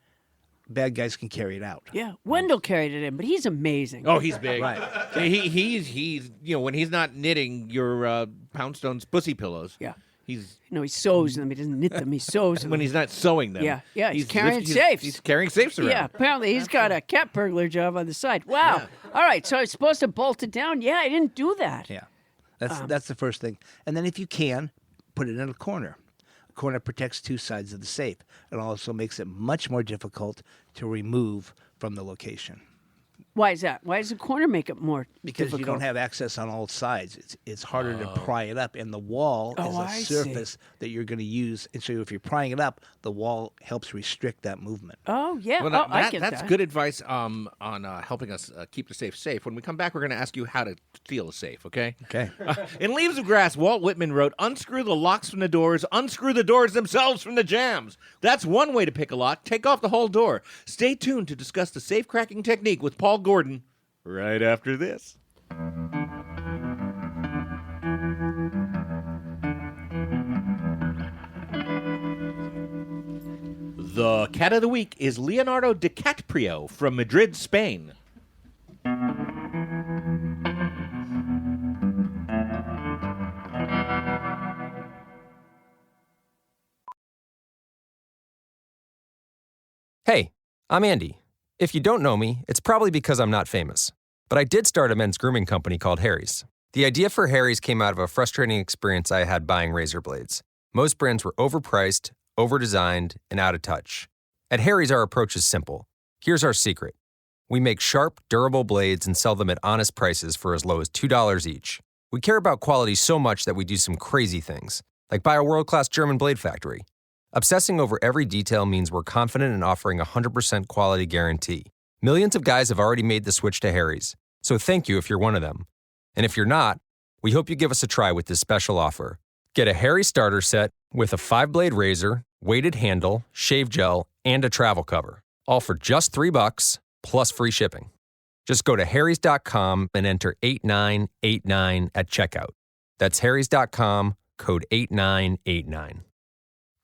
bad guys can carry it out. Yeah, Wendell carried it in, but he's amazing. Oh, he's big. Right. He's when he's not knitting your Poundstone's pussy pillows. Yeah. He's No, he sews them. He doesn't knit them. He sews them. when he's not sewing them. Yeah, he's carrying safes. He's carrying safes around. Yeah, apparently he's got a cat burglar job on the side. Wow. All right, so I was supposed to bolt it down. Yeah, I didn't do that. Yeah. That's the first thing. And then if you can, put it in a corner. A corner protects two sides of the safe. It also makes it much more difficult to remove from the location. Why is that? Why does the corner make it more Because difficult? you don't have access on all sides. It's harder to pry it up, and the wall is a I see. surface that you're going to use. And so if you're prying it up, the wall helps restrict that movement. Oh, yeah. Well, I get that's that. good advice on helping us keep the safe safe. When we come back, we're going to ask you how to steal a safe, okay? Okay. In Leaves of Grass, Walt Whitman wrote, "Unscrew the locks from the doors, unscrew the doors themselves from the jambs." That's one way to pick a lock. Take off the whole door. Stay tuned to discuss the safe cracking technique with Paul Gordon right after this. The cat of the week is Leonardo DiCaprio from Madrid, Spain. Hey, I'm Andy. If you don't know me, it's probably because I'm not famous. But I did start a men's grooming company called Harry's. The idea for Harry's came out of a frustrating experience I had buying razor blades. Most brands were overpriced, overdesigned, and out of touch. At Harry's, our approach is simple. Here's our secret. We make sharp, durable blades and sell them at honest prices for as low as $2 each. We care about quality so much that we do some crazy things, like buy a world-class German blade factory. Obsessing over every detail means we're confident in offering a 100% quality guarantee. Millions of guys have already made the switch to Harry's, so thank you if you're one of them. And if you're not, we hope you give us a try with this special offer. Get a Harry starter set with a 5-blade razor, weighted handle, shave gel, and a travel cover, all for just $3 plus free shipping. Just go to harrys.com and enter 8989 at checkout. That's harrys.com, code 8989.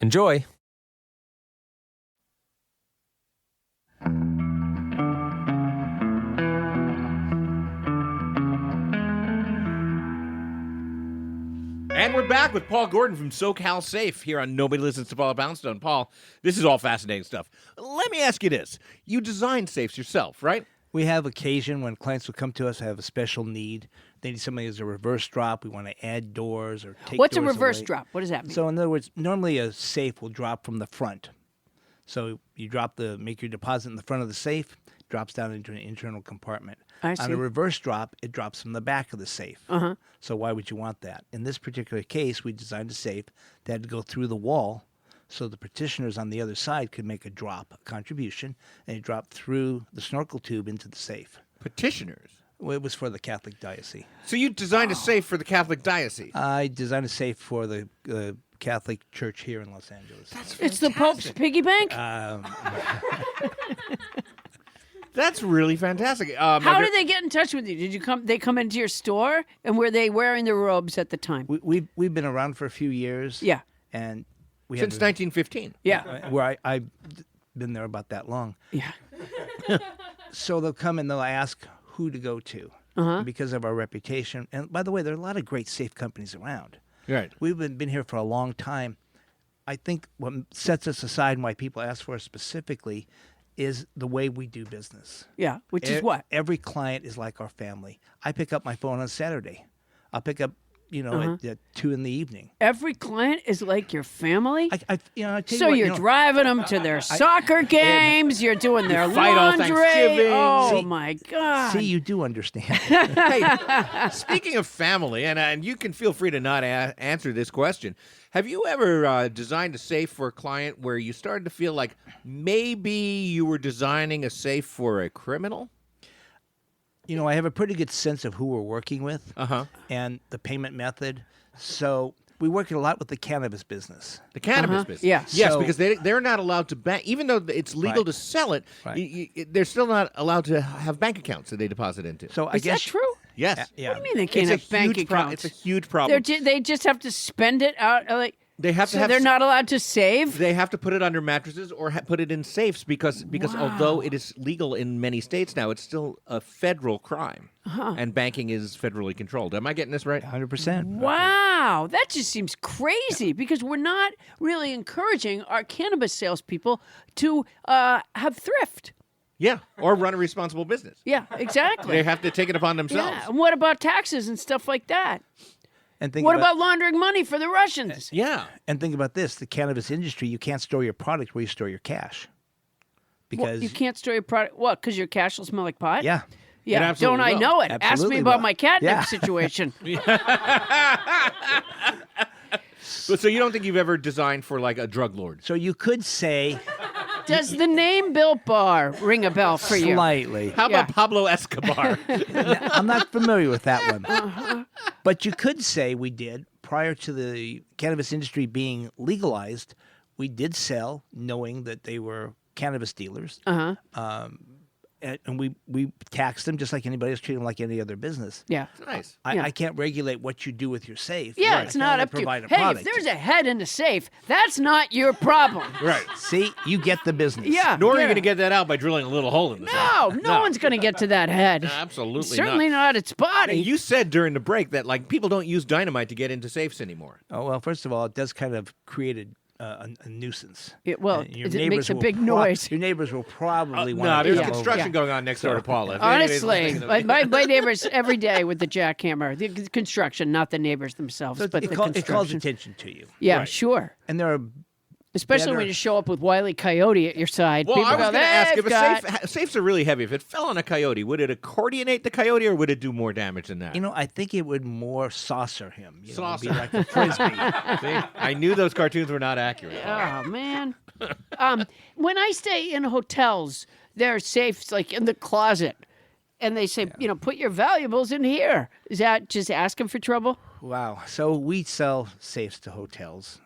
Enjoy! And we're back with Paul Gordon from SoCal Safe here on Nobody Listens to Paula Poundstone. Paul, this is all fascinating stuff. Let me ask you this. You design safes yourself, right? We have occasion when clients will come to us have a special need. They need somebody who's a reverse drop. We want to add doors or take What's a doors reverse away. drop? What does that mean? So in other words, normally a safe will drop from the front. So you make your deposit in the front of the safe, drops down into an internal compartment. I On see. a reverse drop, it drops from the back of the safe. Uh-huh. So why would you want that? In this particular case, we designed a safe that had to go through the wall so the petitioners on the other side could make a contribution, and it dropped through the snorkel tube into the safe. Petitioners. Well, it was for the Catholic diocese. So you designed a safe for the Catholic diocese. I designed a safe for the Catholic Church here in Los Angeles. It's the Pope's piggy bank? That's really fantastic. How did they get in touch with you? Did you come? They come into your store, and were they wearing their robes at the time? We've been around for a few years. Yeah. And we Since have 1915. Yeah. where I've been there about that long. Yeah. So they'll come and they'll ask who to go to because of our reputation. And by the way, there are a lot of great safe companies around. Right. We've been here for a long time. I think what sets us aside and why people ask for us specifically is the way we do business. Yeah. Which is what? Every client is like our family. I pick up my phone on Saturday. I'll pick up at 2 in the evening. Every client is like your family? I tell you So what, you're driving them to their soccer games, you're doing their fight all laundry. Thanksgiving. Oh, my God. See, you do understand. Hey, speaking of family, and you can feel free to not answer this question. Have you ever designed a safe for a client where you started to feel like maybe you were designing a safe for a criminal? I have a pretty good sense of who we're working with and the payment method. So we work a lot with the cannabis business. The cannabis business. Yeah. Yes, So- because they're not allowed to bank. Even though it's legal Right. to sell it, Right. they're still not allowed to have bank accounts that they deposit into. So I Is guess that true? Yes. Yeah. What do you mean they can't It's have bank huge accounts? it's a huge problem. They just have to spend it out. They have to so have they're not allowed to save? They have to put it under mattresses or put it in safes because although it is legal in many states now, it's still a federal crime. And banking is federally controlled. Am I getting this right? 100%. Wow, that just seems crazy because we're not really encouraging our cannabis salespeople to have thrift. Yeah, or run a responsible business. Yeah, exactly. They have to take it upon themselves. Yeah, and what about taxes and stuff like that? And think What about laundering money for the Russians? Yeah. And think about this: the cannabis industry, you can't store your product where you store your cash, Well, because you can't store your product. What? Because your cash will smell like pot? yeah, Yeah, absolutely don't I will. know it? Ask me Absolutely about will. my catnip Yeah. situation. But so you don't think you've ever designed for like a drug lord? so you could say Does the name Built Bar ring a bell for you? slightly. How Yeah. about Pablo Escobar? I'm not familiar with that one, but you could say we did prior to the cannabis industry being legalized. We did sell, knowing that they were cannabis dealers. And we taxed them just like anybody else, treat them like any other business. Yeah. Nice. I can't regulate what you do with your safe. Yeah, I it's can not only up to you. provide a Hey, product. if there's a head in the safe, that's not your problem. Right. See, you get the business. Yeah. Nor are you yeah. going to get that out by drilling a little hole in the No, no one's going to get to that head. Absolutely Certainly not its body. Hey, you said during the break that like people don't use dynamite to get into safes anymore. Oh well, first of all, it does kind of create a nuisance. Well, And your it neighbors makes a will big noise. Your neighbors will probably No, want to there's come construction over. going on next door to Paula. If Honestly, anybody's listening to my neighbors every day with the jackhammer, the construction, not the neighbors themselves, So but the it calls construction. attention to you. Yeah, Right. sure. And there are Especially when better- you show up with Wile E. Coyote at your side. Well, People I was go, going to ask "They've if got-" safes are really heavy. If it fell on a coyote, would it accordionate the coyote or would it do more damage than that? I think it would more saucer him. It'd Saucer. be like a frisbee. See? I knew those cartoons were not accurate. Oh man. When I stay in hotels, there are safes like in the closet, and they say, put your valuables in here. Is that just asking for trouble? Wow. So we sell safes to hotels.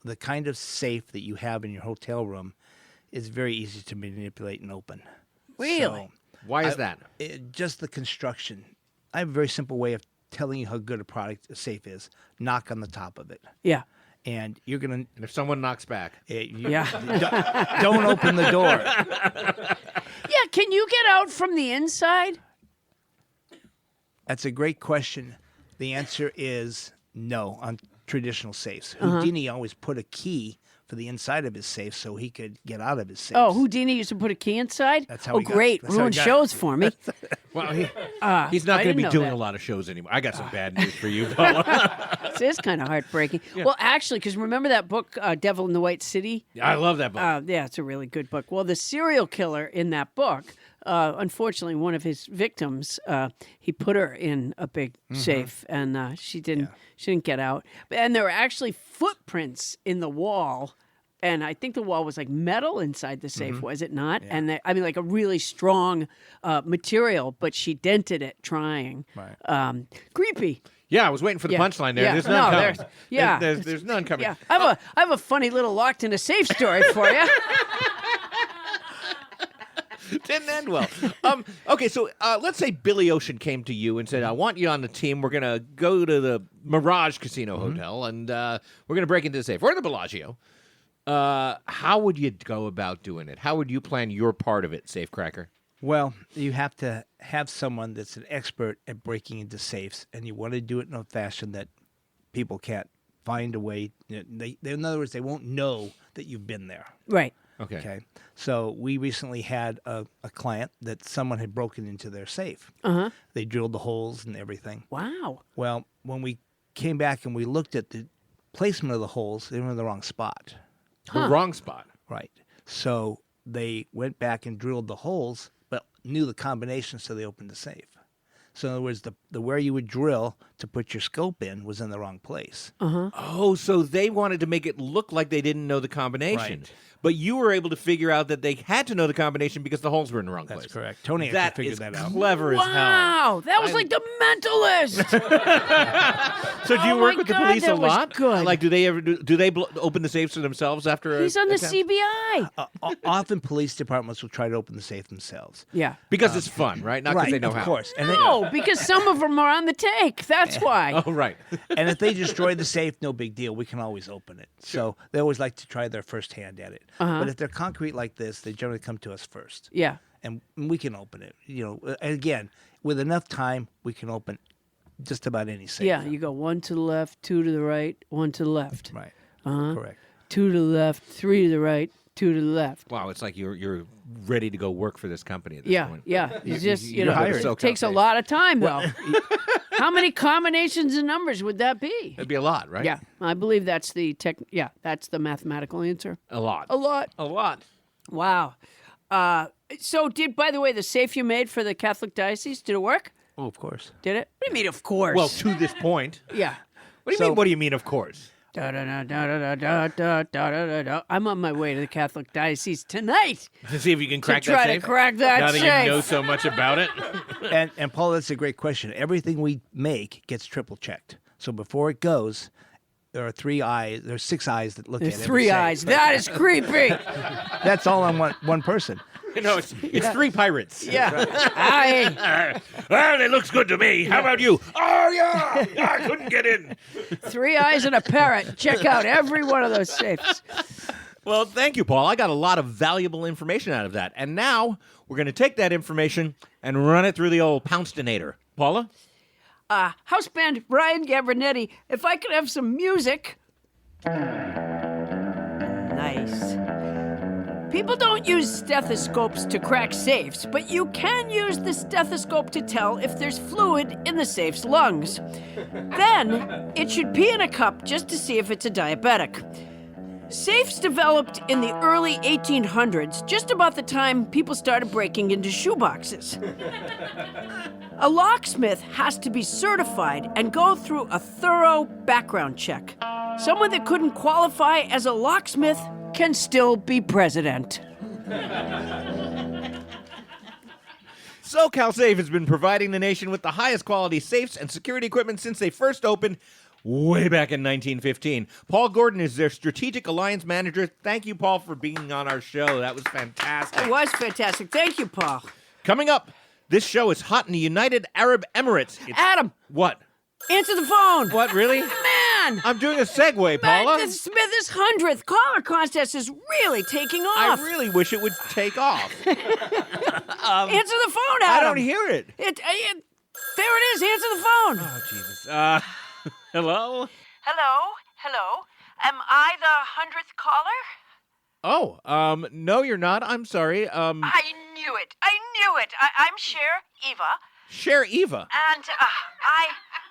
The kind of safe that you have in your hotel room is very easy to manipulate and open. Really? So, Why is that? just the construction. I have a very simple way of telling you how good a safe is. Knock on the top of it. Yeah. And you're going And if someone knocks back, Yeah. don't open the door. Yeah. Can you get out from the inside? That's a great question. The answer is no on traditional safes. Houdini always put a key for the inside of his safe so he could get out of his safe. Oh, Houdini used to put a key inside? That's how Oh, he got- great. that's how he Ruined got- shows for me. well, he's I not going to didn't be know doing that. a lot of shows anymore. I got some bad news for you, Paula. This is kind of heartbreaking. Well, actually, because remember that book, Devil in the White City? I love that book. Yeah, it's a really good book. Well, the serial killer in that book, unfortunately, one of his victims, he put her in a big safe, and she didn't get out. And there were actually footprints in the wall. And I think the wall was like metal inside the safe, was it not? Yeah. And like a really strong material, but she dented it trying. Right. Creepy. Yeah, I was waiting for the Yeah. punchline there. Yeah. There's none No, coming. there's- yeah. There's none coming. Yeah, I have a funny little locked in a safe story for you. Didn't end well. Okay, so let's say Billy Ocean came to you and said, I want you on the team. We're going to go to the Mirage Casino Hotel, and we're going to break into the safe. Or the Bellagio. How would you go about doing it? How would you plan your part of it, Safecracker? Well, you have to have someone that's an expert at breaking into safes, and you want to do it in a fashion that people can't find a way. In other words, they won't know that you've been there. Right. Okay. So we recently had a client that someone had broken into their safe. They drilled the holes and everything. Wow. Well, when we came back and we looked at the placement of the holes. They were in the wrong spot. The wrong spot. Right. So they went back and drilled the holes, but knew the combination, so they opened the safe. So in other words, the where you would drill to put your scope in was in the wrong place. Oh, so they wanted to make it look like they didn't know the combination. Right. But you were able to figure out that they had to know the combination because the holes were in the wrong place. That's correct. Tony That actually is figured that out. clever as hell. Wow, that was like The Mentalist. So do you Oh work my with the God, police a that was lot? good. Like, do they ever do they open the safes for themselves after? He's on the CBI. Often police departments will try to open the safe themselves. Yeah. Because it's fun, right? Not because Right, they know of how. course. And No, because some of them are on the take. That's why. Oh, right. and if they destroy the safe, no big deal. We can always open it. So they always like to try their first hand at it. But if they're concrete like this, they generally come to us first. Yeah. And we can open it. And again, with enough time, we can open just about any safe. Yeah, you go 1 to the left, 2 to the right, 1 to the left. Right. Uh-huh. Correct. 2 to the left, 3 to the right, 2 to the left. Wow, it's like you're ready to go work for this company at this point. Yeah. It's just, you're hired. it takes a lot of time, though. How many combinations of numbers would that be? It'd be a lot, right? Yeah, I believe that's the that's the mathematical answer. A lot. A lot. A lot. Wow. So by the way, the safe you made for the Catholic diocese, did it work? Oh, of course. Did it? What do you mean, of course? Well, to this point. yeah. What do you mean? What do you mean? Of course. I'm on my way to the Catholic diocese tonight To see if you can crack to try that to safe. crack that now safe. that you know so much about it. And Paul, that's a great question. Everything we make gets triple checked. So before it goes, there are 3 eyes. There's 6 eyes that look There's at it. 3 eyes. That is creepy. That's all on one person. No, it's 3 pirates. Yeah. Aye. Well, it looks good to me. How about you? Oh, yeah. I couldn't get in. 3 eyes and a parrot. Check out every one of those safes. Well, thank you, Paul. I got a lot of valuable information out of that. And now we're going to take that information and run it through the old Poundstonator. Paula? House band Brian Gabrinetti, if I could have some music. Nice. People don't use stethoscopes to crack safes, but you can use the stethoscope to tell if there's fluid in the safe's lungs. Then, it should pee in a cup just to see if it's a diabetic. Safes developed in the early 1800s, just about the time people started breaking into shoeboxes. A locksmith has to be certified and go through a thorough background check. Someone that couldn't qualify as a locksmith can still be president. SoCal Safe has been providing the nation with the highest quality safes and security equipment since they first opened way back in 1915. Paul Gordon is their strategic alliance manager. Thank you, Paul, for being on our show. That was fantastic. It was fantastic. Thank you, Paul. Coming up, this show is hot in the United Arab Emirates. Adam, What? answer the phone. What, really? Man! I'm doing a segue, Paula. This 100th caller contest is really taking I off. really wish it would take off. Answer the phone, Adam. I don't hear it. There it is. Answer the phone. Oh, Jesus. Hello? Hello? Am I the 100th caller? Oh, no, you're not. I'm sorry. I knew it. I'm Cher Eva, Cher Eva. and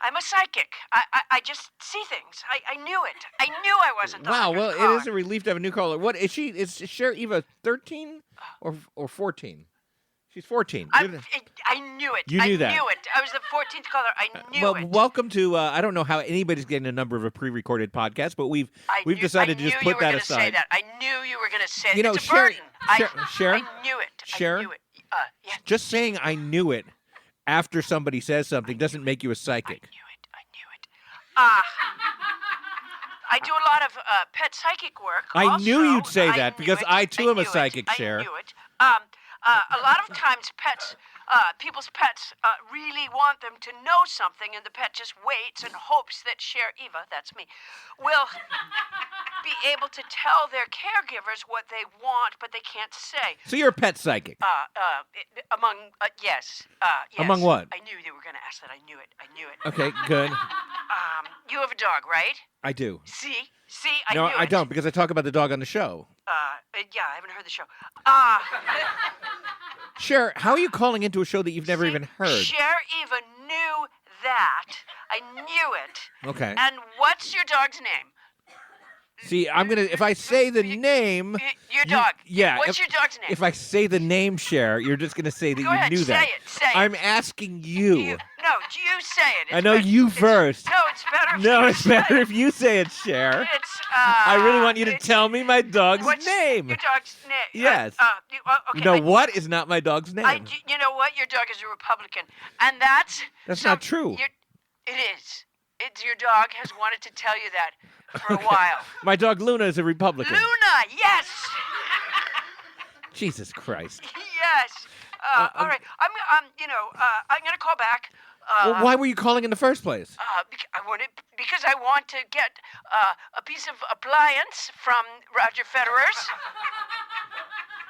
I'm a psychic. I just see things. I knew it. I knew I wasn't the Wow, 100th well, caller. it is a relief to have a new caller. What is she? Is Cher Eva 13 or 14? She's 14. I knew it. You knew that. I knew it. I was the 14th caller. I knew Well, it. welcome to. I don't know how anybody's getting a number of a pre-recorded podcast, but we've decided to just put that aside. I knew you were going to say that. I knew you were going to say You know, it's a Cher- burden. Cher- I knew it. Cher? I knew it. Yeah. Just saying I knew it after somebody says something doesn't make you a psychic. I knew it. I do a lot of pet psychic work. I knew also. you'd say that knew because it. I too am a knew it. psychic, Cher. I knew it. A lot of times people's pets really want them to know something, and the pet just waits and hopes that Cher Eva, that's me, will be able to tell their caregivers what they want, but they can't say. So you're a pet psychic. Yes. Among what? I knew you were going to ask that. I knew it. Okay, good. You have a dog, right? I do. See, No, I knew I it. don't because I talk about the dog on the show. Yeah, I haven't heard the show. Cher, how are you calling into a show that you've never even heard? Cher Eva knew that. I knew it. Okay. And what's your dog's name? See, if I say the name. Your dog. Yeah. What's your dog's name? If I say the name, Cher, you're just going to say that Go you ahead, knew that. Say it. I'm asking you. You say it. I know you first. No, it's better if No, you it's say better it. if you say it, Cher. It's, I really want you to tell me my dog's what's name. Your dog's name. Yes. Okay. You know what is not my dog's name? You know what? Your dog is a Republican, and that's not true. It is. Your dog has wanted to tell you that for a while. My dog Luna is a Republican. Luna, yes. Jesus Christ. Yes. All right. I'm gonna call back. Well, why were you calling in the first place? Because I want to get a piece of appliance from Roger Federer's.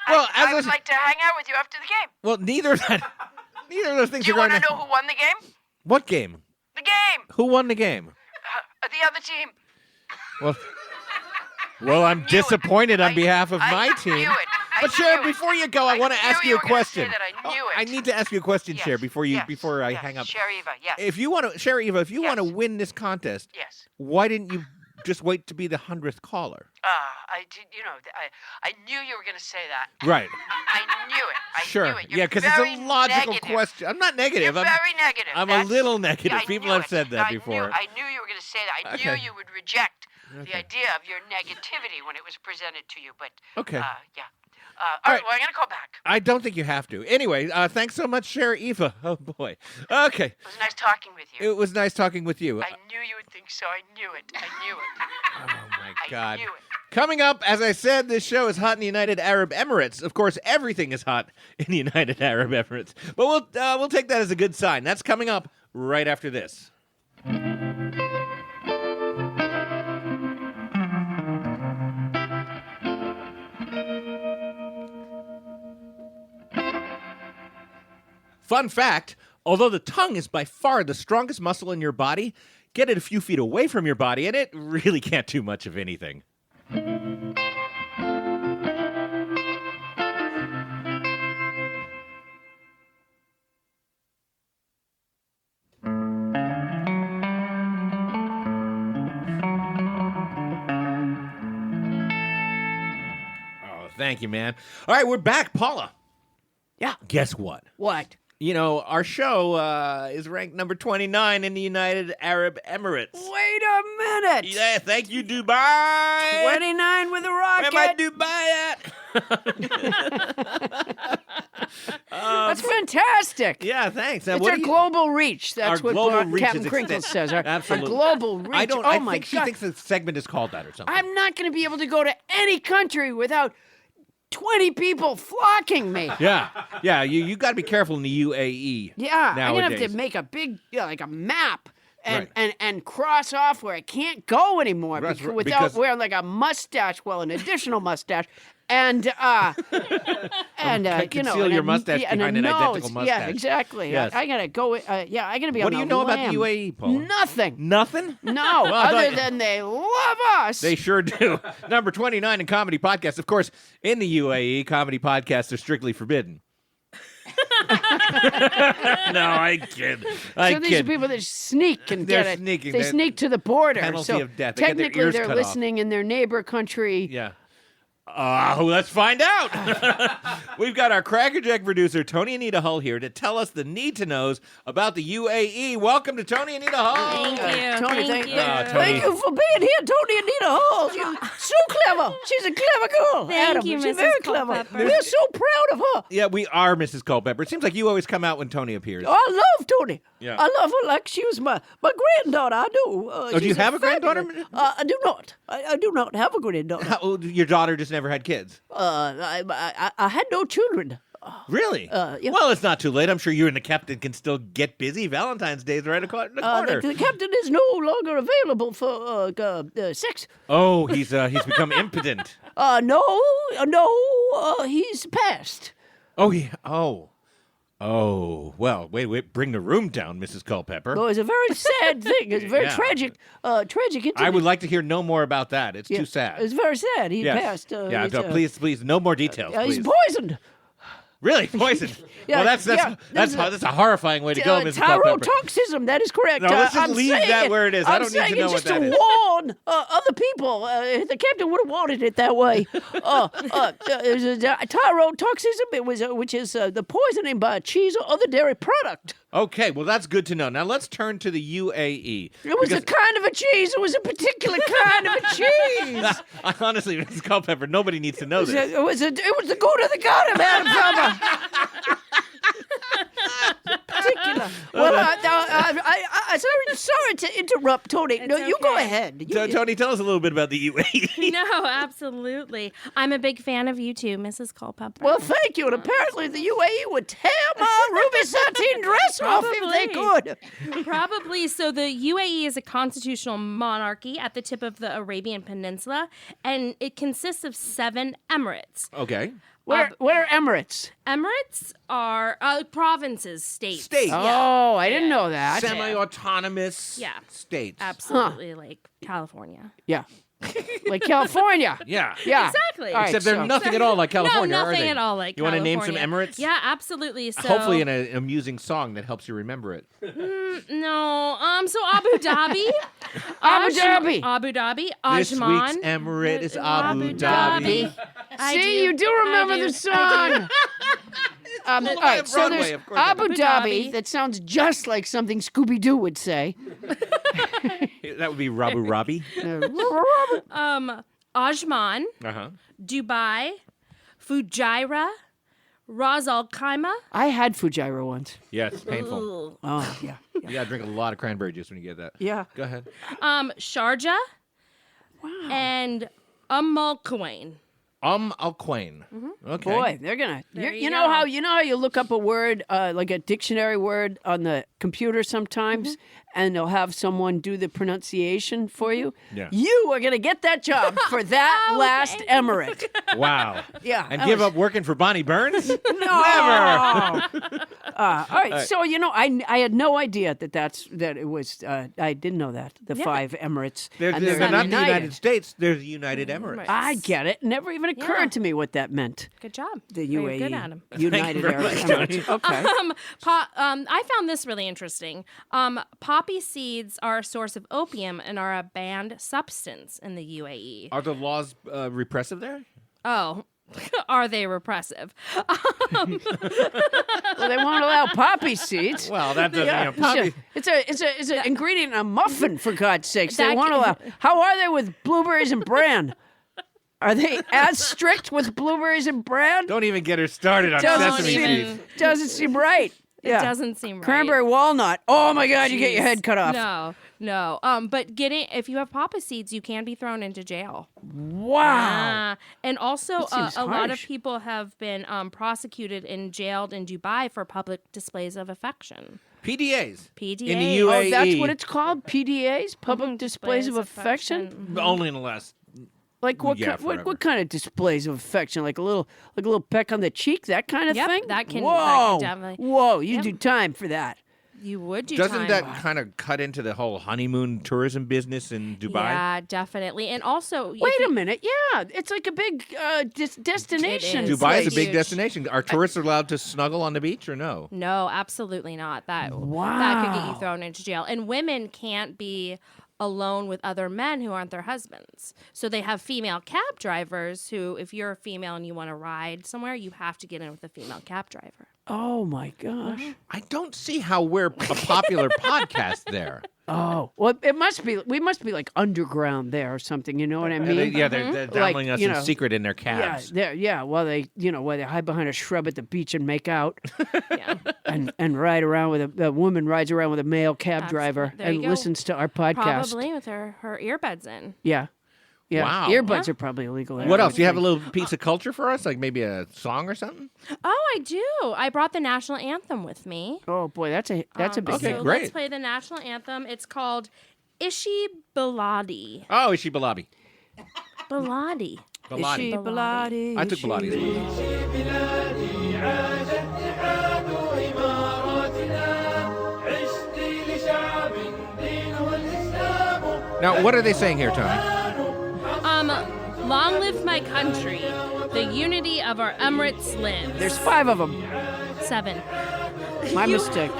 Well, I would like to hang out with you after the game. Well, neither of those things Do you are going want to know who won the game? What game? The game. Who won the game? The other team. Well, I'm disappointed on behalf of my I team. knew it. But Cher, before you go, I want to ask you a question. I knew it. I need to ask you a question, Yes, Cher, before I hang up. Cher Eva, yes. If you want to, Cher Eva, if you want to Yes. win this contest, Yes. why didn't you just wait to be the 100th caller? I did. I knew you were going to say that. Right. I knew it. I Sure. knew it. You're Yeah, because it's very a logical negative. question. I'm not negative. You're very negative. I'm a little negative. Yeah, I People knew have it. said that before. I knew you were going to say that. I knew Okay. you would reject Okay. the idea of your negativity when it was presented to you. But Okay. yeah. All right. Well, I'm going to call back. I don't think you have to. Anyway, thanks so much, Cher Eva. Oh, boy. Okay. It was nice talking with you. It was nice talking with you. I knew you would think so. I knew it. Oh, my God. I knew it. Coming up, as I said, this show is hot in the United Arab Emirates. Of course, everything is hot in the United Arab Emirates. But we'll take that as a good sign. That's coming up right after this. Fun fact, although the tongue is by far the strongest muscle in your body, get it a few feet away from your body and it really can't do much of anything. Oh, thank you, man. All right, we're back, Paula. Yeah. Guess what? What? You know, our show is ranked number 29 in the United Arab Emirates. Wait a minute. Yeah, thank you, Dubai. 29 with a rocket. Where my Dubai at? That's fantastic. Yeah, thanks. Now, It's what our do you- global reach. That's Our what global reach Captain is Crinkle extent- says. Our Absolutely. global reach. I don't. Oh I my think she God. thinks the segment is called that or something. I'm not going to be able to go to any country without 20 people flocking me. Yeah. You got to be careful in the UAE. Yeah, I'm gonna have nowadays. to make a big, like a map, and, Right. and cross off where I can't go anymore That's right, without because- wearing like a mustache, well, an additional mustache, and conceal your mustache and a behind an nose. identical mustache. Yeah, exactly. Yes. I gotta go. I'm gonna be What on do the you know about lam. the UAE, Paula? Nothing. Nothing? No, Well, I other thought- than they love us. They sure do. Number 29 in comedy podcasts. Of course, in the UAE, comedy podcasts are strictly forbidden. No, I kid. So these are people that sneak and They're get it. sneaking. They They're- sneak to the border. penalty so of death. They get their technically, ears they're cut off. listening in their neighbor country. Yeah. Let's find out. We've got our crackerjack producer, Tony Anita Hull, here to tell us the need-to-knows about the UAE. Welcome to Tony Anita Hull. Thank you. Tony, thank you. Tony. Thank you for being here, Tony Anita Hall. She's so clever. She's a clever girl. Thank Adam. you, She's Mrs. very clever. Culpepper. We're so proud of her. Yeah, we are Mrs. Culpepper. It seems like you always come out when Tony appears. I love Tony. Yeah. I love her like she was my granddaughter. I do. Do you she's have a granddaughter? fabulous- I do not. I do not have a granddaughter. How old, your daughter just never had kids. I had no children. Really? Yeah. Well, it's not too late. I'm sure you and the captain can still get busy. Valentine's Day is right in the corner. The captain is no longer available for sex. Oh, he's become impotent. No, he's passed. Oh, Oh, well, wait, bring the room down, Mrs. Culpepper. No, it's a very sad thing. It's a very Yeah. tragic incident. I would like to hear no more about that. It's Yeah, too sad. It's very sad. He Yes. passed. Please, no more details, He's please. poisoned. Really? Poison? Yeah, Well, that's a horrifying way to go, Mrs. Culpepper. Tyrotoxism, that is correct. No, let's just I'm leave saying that it. where it is. I don't need to know what that just is. to warn other people. The captain would have wanted it that way. Tyrotoxism, which is the poisoning by cheese or other dairy product. Okay, well, that's good to know. Now, let's turn to the UAE. It was a kind of a cheese. It was a particular kind of a cheese. Honestly, Mrs. Culpepper, nobody needs to know this. It was the good of the God of Adam Brother. Particular. Well, sorry to interrupt, Tony. No, you go ahead. Tony, tell us a little bit about the UAE. No, absolutely. I'm a big fan of you too, Mrs. Culpepper. Well, thank you. And apparently the UAE would tear my ruby sateen dress off if they could. Probably. So the UAE is a constitutional monarchy at the tip of the Arabian Peninsula, and it consists of 7 emirates. Okay. Where are Emirates? Emirates are provinces, states. States. Oh, I didn't know that. Semi-autonomous Yeah. states. Absolutely, like California. Yeah. Like California. Yeah. Yeah. Exactly. All right, Except they're nothing at all like California, no, are nothing they? at all like You want to California. name some Emirates? Yeah, absolutely. So Hopefully in an amusing song that helps you remember it. No. So Abu Dhabi. Abu Dhabi. Abu Dhabi. This week's Ajman. Emirate is Abu Dhabi. I See, you do remember I do. the song. All right, so Broadway, there's of course I Abu do. Dhabi. Dhabi. That sounds just like something Scooby-Doo would say. That would be Rabu Rabi. Ajman, Uh-huh. Dubai, Fujairah, Ras Al Khaimah. I had Fujairah once. Yeah, it's painful. Oh, yeah. You gotta drink a lot of cranberry juice when you get that. Yeah. Go ahead. Sharjah. Wow. And Al Quwain. Al Quwain. Okay. Boy, they're gonna. There You you know go. how you look up a word like a dictionary word on the computer sometimes, and they'll have someone do the pronunciation for you. Yeah. You are gonna get that job for that last emirate. Wow. Yeah. And that give was- up working for Bonnie Burns? No. Never. All right. So I had no idea that it was. I didn't know that the 5 emirates. They're and not the united. United States. There's the United Emirates. I get it. Never even occurred Yeah. to me what that meant. Good job. The Very UAE. good, Adam. United very Arab much, Emirates. Okay. I found this really interesting. Poppy seeds are a source of opium and are a banned substance in the UAE. Are the laws repressive there? Oh, are they repressive? Well, they won't allow poppy seeds. Well, that doesn't. Yeah, Poppy. it's an ingredient in a muffin, for God's sakes. They That won't can- allow. How are they with blueberries and bran? Are they as strict with blueberries and bran? Don't even get her started on Doesn't sesame even- seeds. Doesn't seem right. It Yeah. doesn't seem right. Cranberry walnut. Oh my God, you get your Jeez. head cut off. No. But if you have poppy seeds, you can be thrown into jail. Wow. And also, That seems a lot of harsh. people have been prosecuted and jailed in Dubai for public displays of affection. PDAs. PDAs. In the UAE. Oh, that's what it's called? PDAs? Public displays of affection? Only in the last. Like what, Yeah, what kind of displays of affection? Like a little peck on the cheek, that kind of Yep, thing? that can Whoa. definitely- Whoa, you Yep. do time for that. You would do Doesn't time. that kind of cut into the whole honeymoon tourism business in Dubai? Yeah, definitely. And also, if Wait you- a minute. Yeah, it's like a big destination. It is. Dubai is a It's big huge. destination. Are tourists allowed to snuggle on the beach or no? No, absolutely not. That could get Wow. you thrown into jail. And women can't be alone with other men who aren't their husbands. So they have female cab drivers who, if you're a female and you want to ride somewhere, you have to get in with a female cab driver. Oh my gosh. I don't see how we're a popular podcast there. Oh, well, it must be. We must be like underground there or something. You know what I And mean? they're downloading us you in know, secret in their cabs. Yeah. Well, while they hide behind a shrub at the beach and make out, Yeah. and ride around with a woman rides around with a male cab driver There you and go. listens to our podcast. Probably with her earbuds in. Yeah. Wow. Earbuds are probably illegal. there, What I else? would Do you have a think. little piece of culture for us? Like maybe a song or something? Oh, I do. I brought the national anthem with me. Oh boy, that's a big Okay, deal. So great. let's play the national anthem. It's called Ishi Baladi. Oh, Ishi Balabi. Baladi. Baladi. Baladi, I took Baladi as well. Now, what are they saying here, Tony? Long Long live my country. The unity of our Emirates lives. There's 5 of them. 7. My mistake.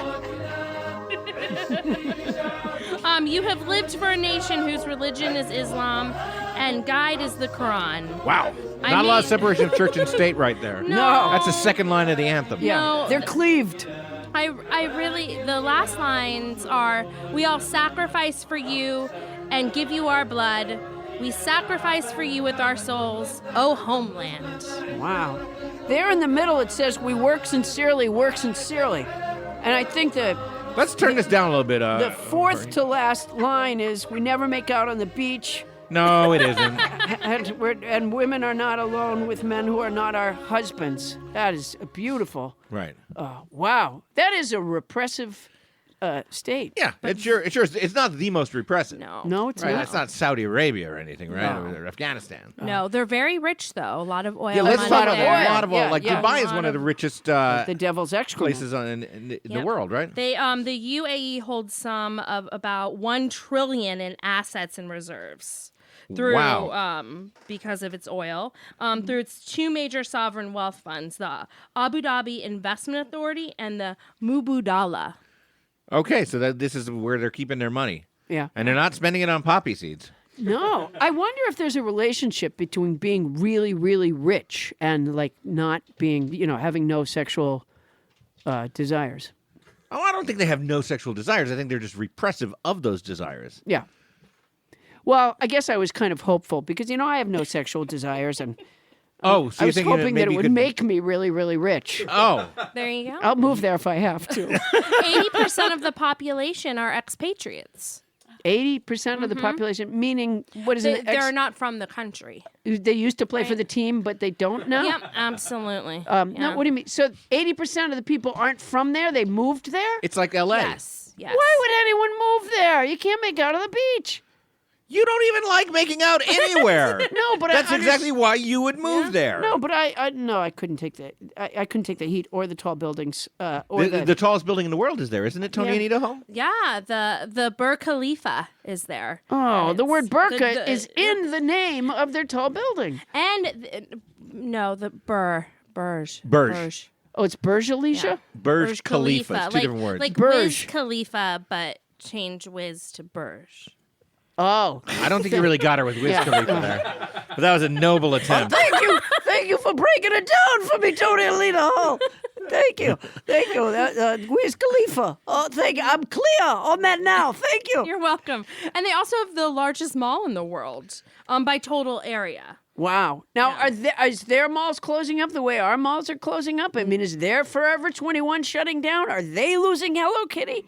You have lived for a nation whose religion is Islam and guide is the Quran. Wow. Not a lot of separation of church and state right there. No. That's the second line of the anthem. Yeah, No. they're cleaved. I really, the last lines are, we all sacrifice for you and give you our blood. We sacrifice for you with our souls, O homeland. Wow. There in the middle it says, we work sincerely, work sincerely. And I think Let's turn this down a little bit. the fourth to last line is, we never make out on the beach. No, it isn't. And women are not alone with men who are not our husbands. That is beautiful. Right. Wow. That is a repressive state. Yeah, it's yours. It's not the most repressive. No, it's Right, not. that's not Saudi Arabia or anything, right? No. Or Afghanistan. No, they're very rich, though. A lot of oil. Yeah, let's money talk lot about of there. a lot of oil. Yeah, Like yeah. Dubai is A lot one of the of- richest The devil's excrement. places in the Yep. world, right? They, the UAE holds some of about $1 trillion in assets and reserves. Through, Wow. Because of its oil, through its 2 major sovereign wealth funds, the Abu Dhabi Investment Authority and the Mubadala. Okay, so this is where they're keeping their money. Yeah. And they're not spending it on poppy seeds. No. I wonder if there's a relationship between being really, really rich and like not being, having no sexual desires. Oh, I don't think they have no sexual desires. I think they're just repressive of those desires. Yeah. Well, I guess I was kind of hopeful because, I have no sexual desires and Oh, so I you're was thinking hoping that maybe it you would could make me really, really rich. Oh, There you go. I'll move there if I have to. 80% of the population are expatriates. 80% of the population, meaning, what is it? They're not from the country. They used to play for the team, but they don't now? Yep, absolutely. No, what do you mean? So 80% of the people aren't from there? They moved there? it's like L.A. Yes. Why would anyone move there? You can't make out on the beach. You don't even like making out anywhere. No, but That's exactly why you would move there. No, but I couldn't take the I couldn't take the heat or the tall buildings or The tallest building in the world is there, isn't it, Tony Yeah. Anita Hall? Yeah, the Burj Khalifa is there. Oh, the word It's burqa is in the name of their tall building. The Burj. Burj. Oh, it's Burj Alicia? Burj Khalifa. It's two different words. Like Burj. Wiz Khalifa, but change Wiz to Burj. Oh. I don't think you really got her with Wiz Khalifa there. But that was a noble attempt. Thank you for breaking it down for me, Tony Alina Hall. Thank you. Wiz Khalifa. Oh, thank you. I'm clear on that now. Thank you. You're welcome. And they also have the largest mall in the world by total area. Wow. Now, is their malls closing up the way our malls are closing up? I mean, is their Forever 21 shutting down? Are they losing Hello Kitty?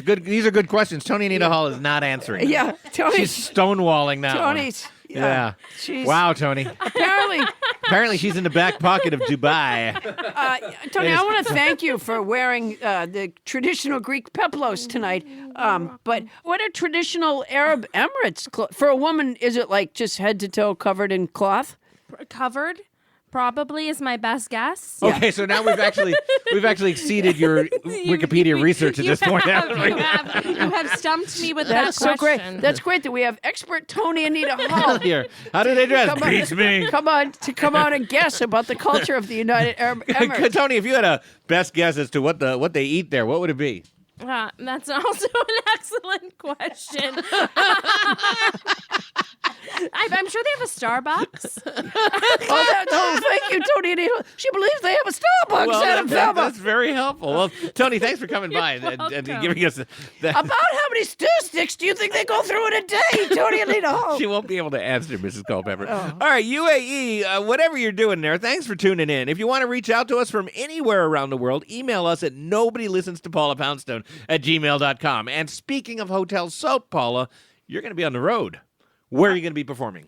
These are good questions. Tony Anita Hall is not answering them. Yeah, Tony. She's stonewalling that one. Tony's. Yeah. She's- Wow, Tony. Apparently she's in the back pocket of Dubai. Tony, I want to thank you for wearing the traditional Greek peplos tonight. But what are traditional Arab Emirates for a woman? Is it like just head to toe covered in cloth? Covered, probably, is my best guess. Okay, so now we've actually exceeded your Wikipedia research at this point. You haven't we? have stumped me with That's that so great. question. That's great that we have expert Tony Anita Hall. Here. How do they dress? Come on. Beats me. Come on and guess about the culture of the United Arab Emirates. Tony, if you had a best guess as to what they eat there, what would it be? That's also an excellent question. I'm sure they have a Starbucks. Thank you, Tony Anita. She believes they have a Starbucks, Adam Felber. that's very helpful. Well, Tony, thanks for coming by and welcome. giving us that. About how many stir sticks do you think they go through in a day, Tony Anita Hall? She won't be able to answer, Mrs. Culpepper. All right, UAE, whatever you're doing there, thanks for tuning in. If you want to reach out to us from anywhere around the world, email us at nobodylistenstopaula@gmail.com. And speaking of hotel soap, Paula, you're going to be on the road. Where are you going to be performing?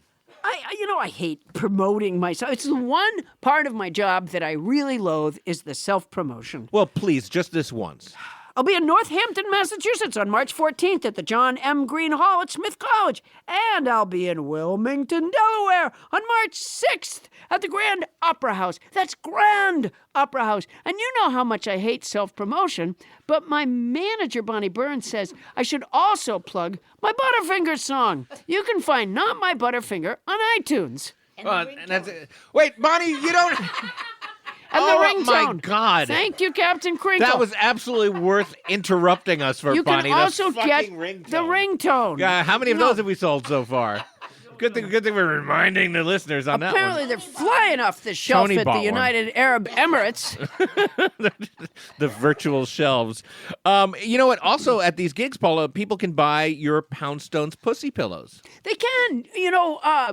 I hate promoting myself. It's the one part of my job that I really loathe is the self-promotion. Well, please, just this once. I'll be in Northampton, Massachusetts on March 14th at the John M. Green Hall at Smith College. And I'll be in Wilmington, Delaware on March 6th at the Grand Opera House. That's Grand Opera House. And you know how much I hate self-promotion, but my manager, Bonnie Burns, says I should also plug my Butterfinger song. You can find Not My Butterfinger on iTunes. Wait, Bonnie, you don't... And the ringtone. Oh, my God. Thank you, Captain Crinkle. That was absolutely worth interrupting us for, you Bonnie. You can also the get ringtone. the ringtone. Yeah, how many of those have we sold so far? Good thing we're reminding the listeners on Apparently that one. they're flying off the shelf Tony at bought the one. United Arab Emirates. The virtual shelves. You know what? Also, at these gigs, Paula, people can buy your Poundstone's pussy pillows. They can.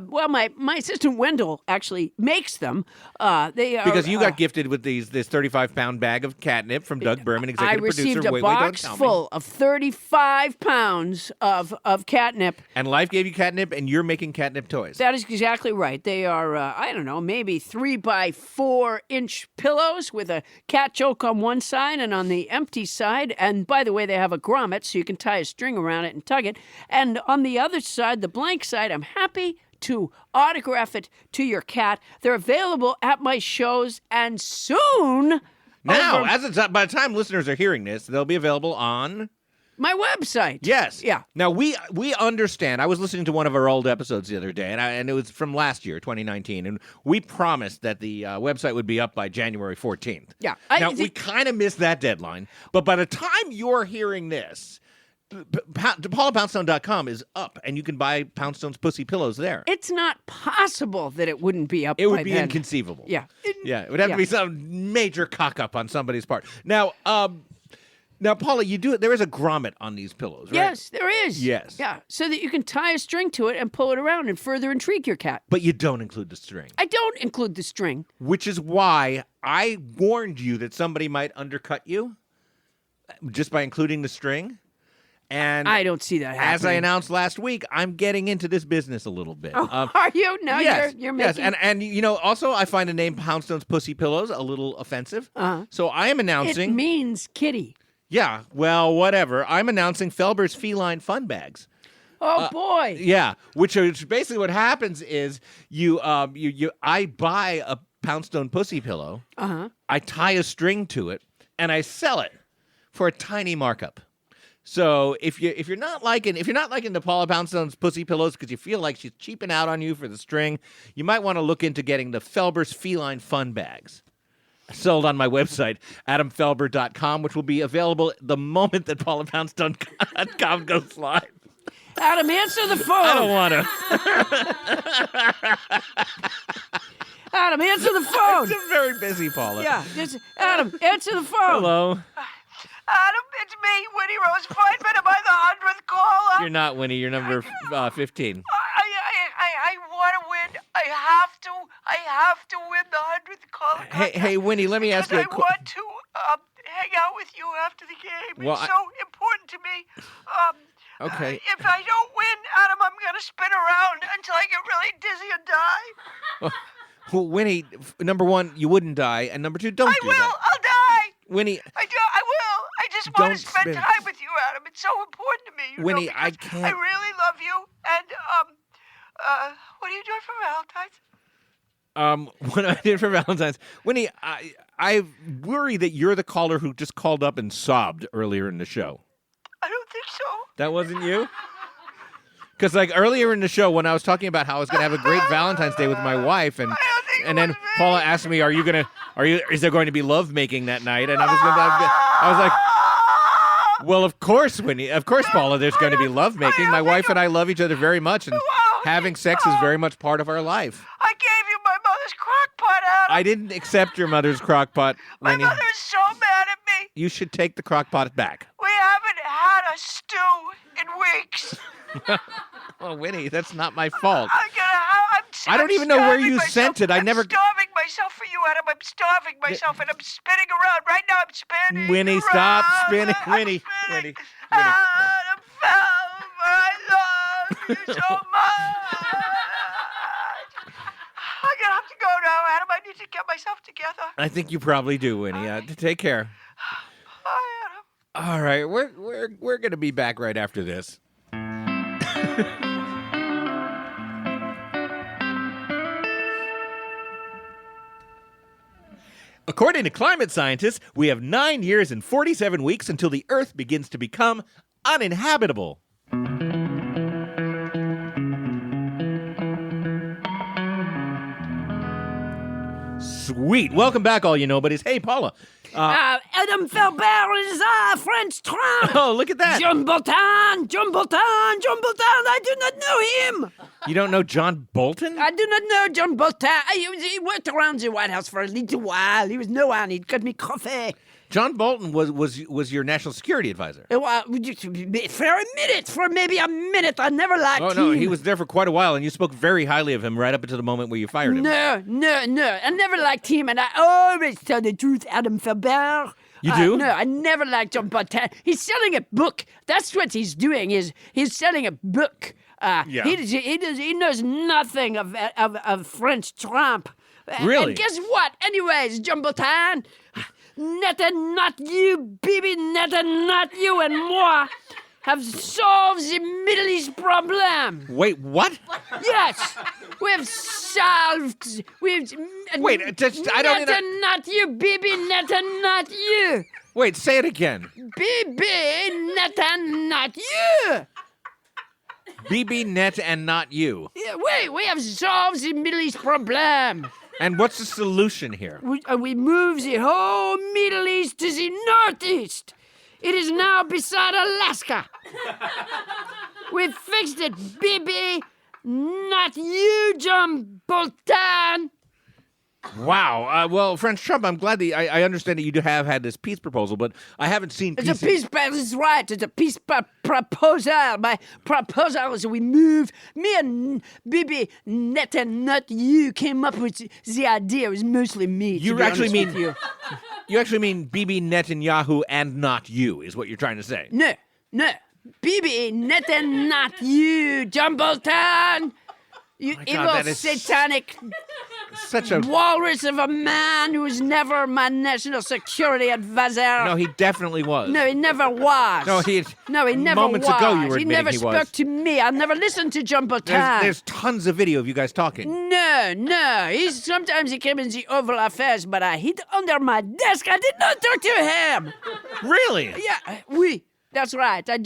Well, my assistant Wendell actually makes them. They are, Because you got gifted with this 35-pound bag of catnip from Doug Berman, executive producer. I received of a Wait, Wait, Don't box Tell Me. full of 35 pounds of catnip. And Life gave you catnip, and you're making catnip toys. That is exactly right. They are, I don't know, maybe 3 by 4 inch pillows with a cat joke on one side and on the empty side. And by the way, they have a grommet, so you can tie a string around it and tug it. And on the other side, the blank side, I'm happy to autograph it to your cat. They're available at my shows, and soon... Now, by the time listeners are hearing this, they'll be available on... my website. Yes. Yeah. Now, we understand. I was listening to one of our old episodes the other day, and it was from last year, 2019, and we promised that the website would be up by January 14th. Yeah. We kind of missed that deadline, but by the time you're hearing this, PaulaPoundstone.com is up, and you can buy Poundstone's pussy pillows there. It's not possible that it wouldn't be up It by would be then. inconceivable. Yeah. Yeah, it would have to be some major cock-up on somebody's part. Now, Paula, you do it. There is a grommet on these pillows, right? Yes, there is. Yes. Yeah, so that you can tie a string to it and pull it around and further intrigue your cat. But you don't include the string. I don't include the string. Which is why I warned you that somebody might undercut you just by including the string. And I don't see that happening. as I announced last week, I'm getting into this business a little bit. Oh, are you? No, yes, you're making... Yes, and also I find the name Poundstone's Pussy Pillows a little offensive. So I am announcing... It means kitty. Yeah, well, whatever. I'm announcing Felber's Feline Fun Bags. Oh, boy. Yeah, which basically what happens is I buy a Poundstone pussy pillow, I tie a string to it, and I sell it for a tiny markup. So if you're not liking the Paula Poundstone's pussy pillows because you feel like she's cheaping out on you for the string, you might want to look into getting the Felber's Feline Fun Bags. Sold on my website, adamfelber.com, which will be available the moment that paulapoundstone.com goes live. Adam, answer the phone. I don't want to. Adam, answer the phone. I'm very busy, Paula. Yeah, Adam, answer the phone. Hello. Adam, it's me, Winnie Rose Feynman. Am I the 100th caller? You're not Winnie. You're number 15. I want to win. I have to win the 100th caller. Hey, Winnie, let me ask you a I want to hang out with you after the game. Well, it's so important to me. Okay. If I don't win, Adam, I'm going to spin around until I get really dizzy and die. Well, Winnie, number one, you wouldn't die, and number two, don't do that. I'll die. Winnie, I will. I just want to spend time with you, Adam. It's so important to me. Winnie, because I can't. I really love you. And what are you doing for Valentine's? What I did for Valentine's, Winnie, I worry that you're the caller who just called up and sobbed earlier in the show. I don't think so. That wasn't you? Because earlier in the show, when I was talking about how I was going to have a great Valentine's Day with my wife, and then Paula asked me, is there going to be love making that night? And I was like, well, of course, Winnie, of course, Paula, there's going to be love making. My wife and I love each other very much, and having sex is very much part of our life. I gave you my mother's crock pot, Adam. I didn't accept your mother's crock pot, Winnie. My mother's so mad at me. You should take the crock pot back. We haven't had a stew in weeks. Well, Winnie, that's not my fault. I don't even know where you sent it. I'm starving myself for you, Adam. I'm starving myself, and I'm spinning around. Right now, I'm spinning Winnie, around. stop spinning. Winnie. Adam Felber, I love you so much. I'm going to have to go now, Adam. I need to get myself together. I think you probably do, Winnie. Take care. Bye, Adam. All right, we're gonna be back right after this. According to climate scientists, we have 9 years and 47 weeks until the Earth begins to become uninhabitable. Sweet. Welcome back, all you nobodies. Hey, Paula. Adam Felber is French Trump. Oh, look at that. John Bolton. I do not know him. You don't know John Bolton? I do not know John Bolton. He worked around the White House for a little while. He was no one. He got me coffee. John Bolton was your national security advisor. For maybe a minute, I never liked him. Oh, no, he was there for quite a while, and you spoke very highly of him right up until the moment where you fired him. No. I never liked him, and I always tell the truth, Adam Felber. You do? No, I never liked John Bolton. He's selling a book. That's what he's doing, he's selling a book. Yeah. He knows nothing of French Trump. Really? And guess what? Anyways, John Bolton, not you, Bibi, not you and moi have solved the Middle East problem. Wait, what? Yes, we've solved. Wait, I don't. Not you, Bibi, not you. Wait, say it again. Bibi, not you. BB Net and not you. Yeah, wait, we have solved the Middle East problem. And what's the solution here? We moved the whole Middle East to the northeast. It is now beside Alaska. We fixed it, Bibi. Not you, John Bolton. Wow. Well, French Trump, I'm glad that I understand that you have had this peace proposal, but I haven't seen peace. It's a peace, that's right. It's a peace proposal. My proposal is we moved. Me and Bibi, Net and not you, came up with the idea. It was mostly me. You actually mean BB Netanyahu and not you, is what you're trying to say. No. Bibi, Net and not you, John Bolton. You God, evil, that is satanic such a walrus of a man who was never my national security advisor. No, he definitely was. No, he never was. No, he never moments was. ago you were he admitting never he spoke was. to me. I never listened to John Bolton. There's tons of video of you guys talking. No. Sometimes he came in the Oval Office, but I hid under my desk. I did not talk to him. Really? Yeah, oui. That's right. I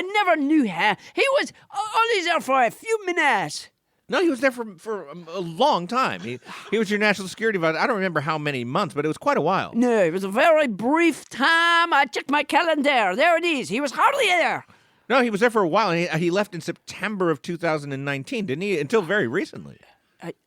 never knew him. He was only there for a few minutes. No, he was there for a long time. He was your national security advisor. I don't remember how many months, but it was quite a while. No, it was a very brief time. I checked my calendar. There it is. He was hardly there. No, he was there for a while. And he left in September of 2019, didn't he? Until very recently.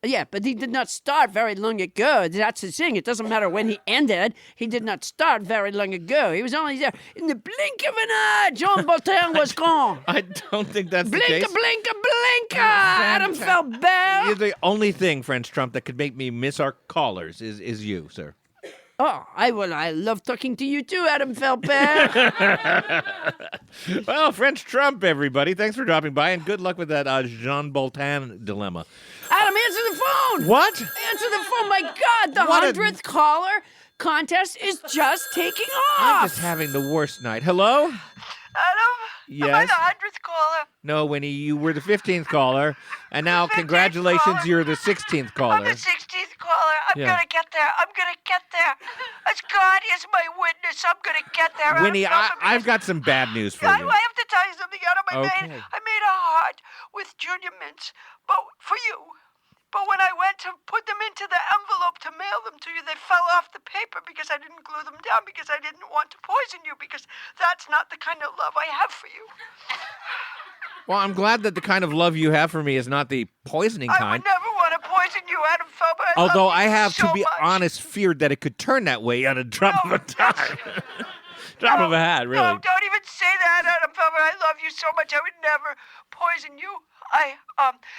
Yeah, but he did not start very long ago. That's the thing. It doesn't matter when he ended. He did not start very long ago. He was only there in the blink of an eye. John Bolton was gone. I don't think that's the case. Blinka. Adam Felber. You're the only thing, French Trump, that could make me miss our callers is you, sir. Oh, I love talking to you too, Adam Felber. Well, French Trump, everybody. Thanks for dropping by, and good luck with that Jean Bolton dilemma. Adam, answer the phone. What? Answer the phone. My God, the What 100th caller contest is just taking I'm off. just having the worst night. Hello? Adam? Yes? Am I the 100th caller? No, Winnie, you were the 15th caller, and now 15th congratulations, caller? you're the 16th I'm caller. the 16th caller. I'm Yeah. gonna get there. As God is my witness, I'm gonna get there. Winnie, Adam, I've got some bad news for I you. have to tell you something, Adam. Okay. I made a heart with Junior Mints, but for you. But when I went to put them into the envelope to mail them to you, they fell off the paper because I didn't glue them down, because I didn't want to poison you, because that's not the kind of love I have for you. Well, I'm glad that the kind of love you have for me is not the poisoning I kind. would never want to poison you, Adam Felber. Although love I you have, so to be much. honest, feared that it could turn that way at a drop of a dime. Drop of a hat, really. No, don't even say that, Adam Felber. I love you so much. I would never poison you.